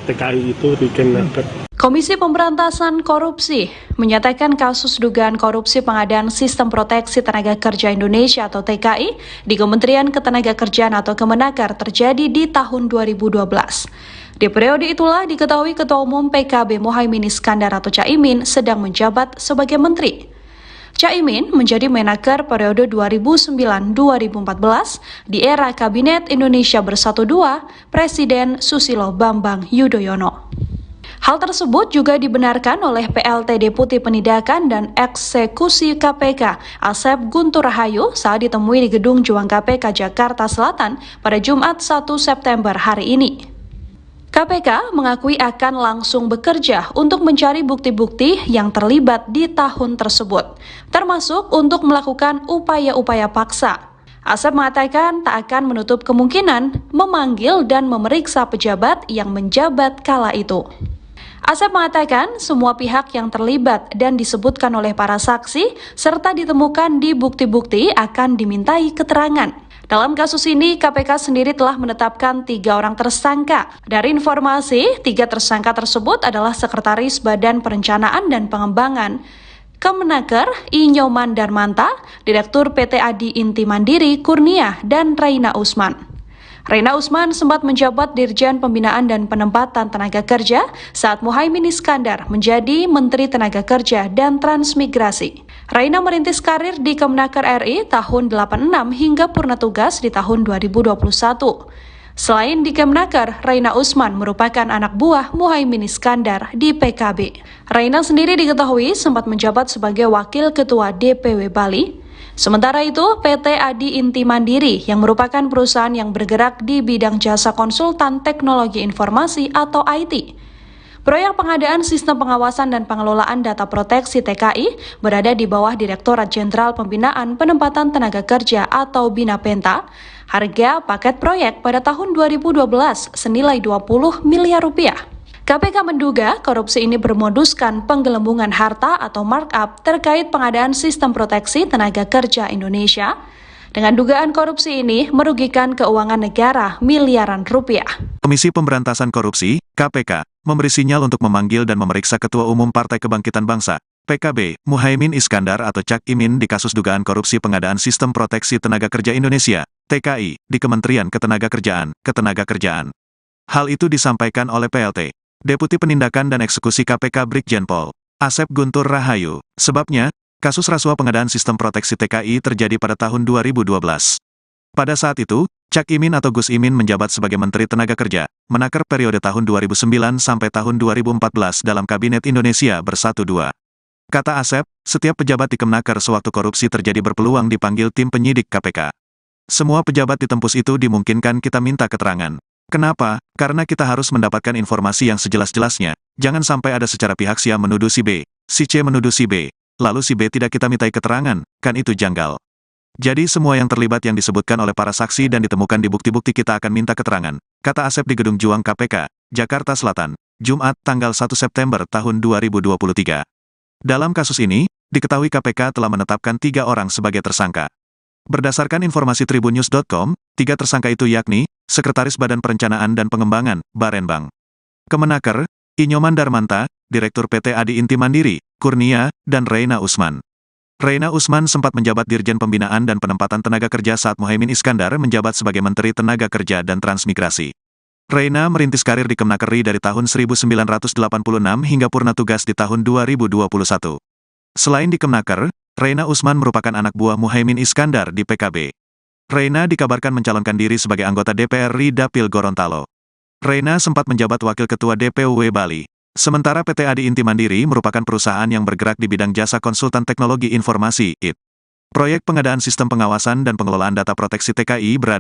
TKI itu di Kemnaker. Komisi Pemberantasan Korupsi menyatakan kasus dugaan korupsi pengadaan Sistem Proteksi Tenaga Kerja Indonesia atau TKI di Kementerian Ketenagakerjaan atau Kemenaker terjadi di tahun 2012. Di periode itulah diketahui Ketua Umum PKB Muhaimin Iskandar atau Caimin sedang menjabat sebagai Menteri. Caimin menjadi Menaker periode 2009-2014 di era Kabinet Indonesia Bersatu II Presiden Susilo Bambang Yudhoyono. Hal tersebut juga dibenarkan oleh PLT Deputi Penindakan dan Eksekusi KPK Asep Guntur Rahayu saat ditemui di Gedung Juang KPK Jakarta Selatan pada Jumat 1 September hari ini. KPK mengakui akan langsung bekerja untuk mencari bukti-bukti yang terlibat di tahun tersebut, termasuk untuk melakukan upaya-upaya paksa. Asep mengatakan tak akan menutup kemungkinan memanggil dan memeriksa pejabat yang menjabat kala itu. Asep mengatakan semua pihak yang terlibat dan disebutkan oleh para saksi serta ditemukan di bukti-bukti akan dimintai keterangan. Dalam kasus ini, KPK sendiri telah menetapkan 3 orang tersangka. Dari informasi, 3 tersangka tersebut adalah Sekretaris Badan Perencanaan dan Pengembangan Kemenaker Inyoman Darmanta, Direktur PT Adi Inti Mandiri Kurnia, dan Reina Usman. Reina Usman sempat menjabat Dirjen Pembinaan dan Penempatan Tenaga Kerja saat Muhaimin Iskandar menjadi Menteri Tenaga Kerja dan Transmigrasi. Reina merintis karir di Kemenaker RI tahun 86 hingga purna tugas di tahun 2021. Selain di Kemenaker, Reina Usman merupakan anak buah Muhaimin Iskandar di PKB. Reina sendiri diketahui sempat menjabat sebagai Wakil Ketua DPW Bali. Sementara itu, PT Adi Inti Mandiri yang merupakan perusahaan yang bergerak di bidang jasa konsultan teknologi informasi atau IT. Proyek pengadaan Sistem Pengawasan dan Pengelolaan Data Proteksi TKI berada di bawah Direktorat Jenderal Pembinaan Penempatan Tenaga Kerja atau BINAPENTA. Harga paket proyek pada tahun 2012 senilai 20 miliar rupiah. KPK menduga korupsi ini bermoduskan penggelembungan harta atau markup terkait pengadaan Sistem Proteksi Tenaga Kerja Indonesia. Dengan dugaan korupsi ini merugikan keuangan negara miliaran rupiah. Komisi Pemberantasan Korupsi, KPK, memberi sinyal untuk memanggil dan memeriksa Ketua Umum Partai Kebangkitan Bangsa, PKB, Muhaimin Iskandar atau Cak Imin di kasus dugaan korupsi pengadaan Sistem Proteksi Tenaga Kerja Indonesia, TKI, di Kementerian Ketenagakerjaan. Hal itu disampaikan oleh PLT Deputi Penindakan dan Eksekusi KPK Brigjen Pol Asep Guntur Rahayu. Sebabnya, kasus rasuah pengadaan Sistem Proteksi TKI terjadi pada tahun 2012. Pada saat itu, Cak Imin atau Gus Imin menjabat sebagai Menteri Tenaga Kerja, Menaker periode tahun 2009 sampai tahun 2014 dalam Kabinet Indonesia Bersatu II. Kata Asep, setiap pejabat di Kemenaker sewaktu korupsi terjadi berpeluang dipanggil tim penyidik KPK. Semua pejabat ditembus itu dimungkinkan kita minta keterangan. Kenapa? Karena kita harus mendapatkan informasi yang sejelas-jelasnya. Jangan sampai ada secara pihak si A menuduh si B, si C menuduh si B, lalu si B tidak kita mintai keterangan, kan itu janggal. Jadi semua yang terlibat yang disebutkan oleh para saksi dan ditemukan di bukti-bukti kita akan minta keterangan, kata Asep di Gedung Juang KPK, Jakarta Selatan, Jumat tanggal 1 September tahun 2023. Dalam kasus ini, diketahui KPK telah menetapkan 3 orang sebagai tersangka. Berdasarkan informasi tribunnews.com, 3 tersangka itu yakni, Sekretaris Badan Perencanaan dan Pengembangan, Barenbang. Kemenaker, Inyoman Darmanta, Direktur PT Adi Inti Mandiri, Kurnia, dan Reina Usman. Reina Usman sempat menjabat Dirjen Pembinaan dan Penempatan Tenaga Kerja saat Muhaimin Iskandar menjabat sebagai Menteri Tenaga Kerja dan Transmigrasi. Reina merintis karir di Kemenaker RI dari tahun 1986 hingga purna tugas di tahun 2021. Selain di Kemenaker, Reina Usman merupakan anak buah Muhaimin Iskandar di PKB. Reina dikabarkan mencalonkan diri sebagai anggota DPR RI Dapil Gorontalo. Reina sempat menjabat Wakil Ketua DPW Bali. Sementara PT Adi Inti Mandiri merupakan perusahaan yang bergerak di bidang jasa konsultan teknologi informasi, IT. Proyek pengadaan Sistem Pengawasan dan Pengelolaan Data Proteksi TKI berada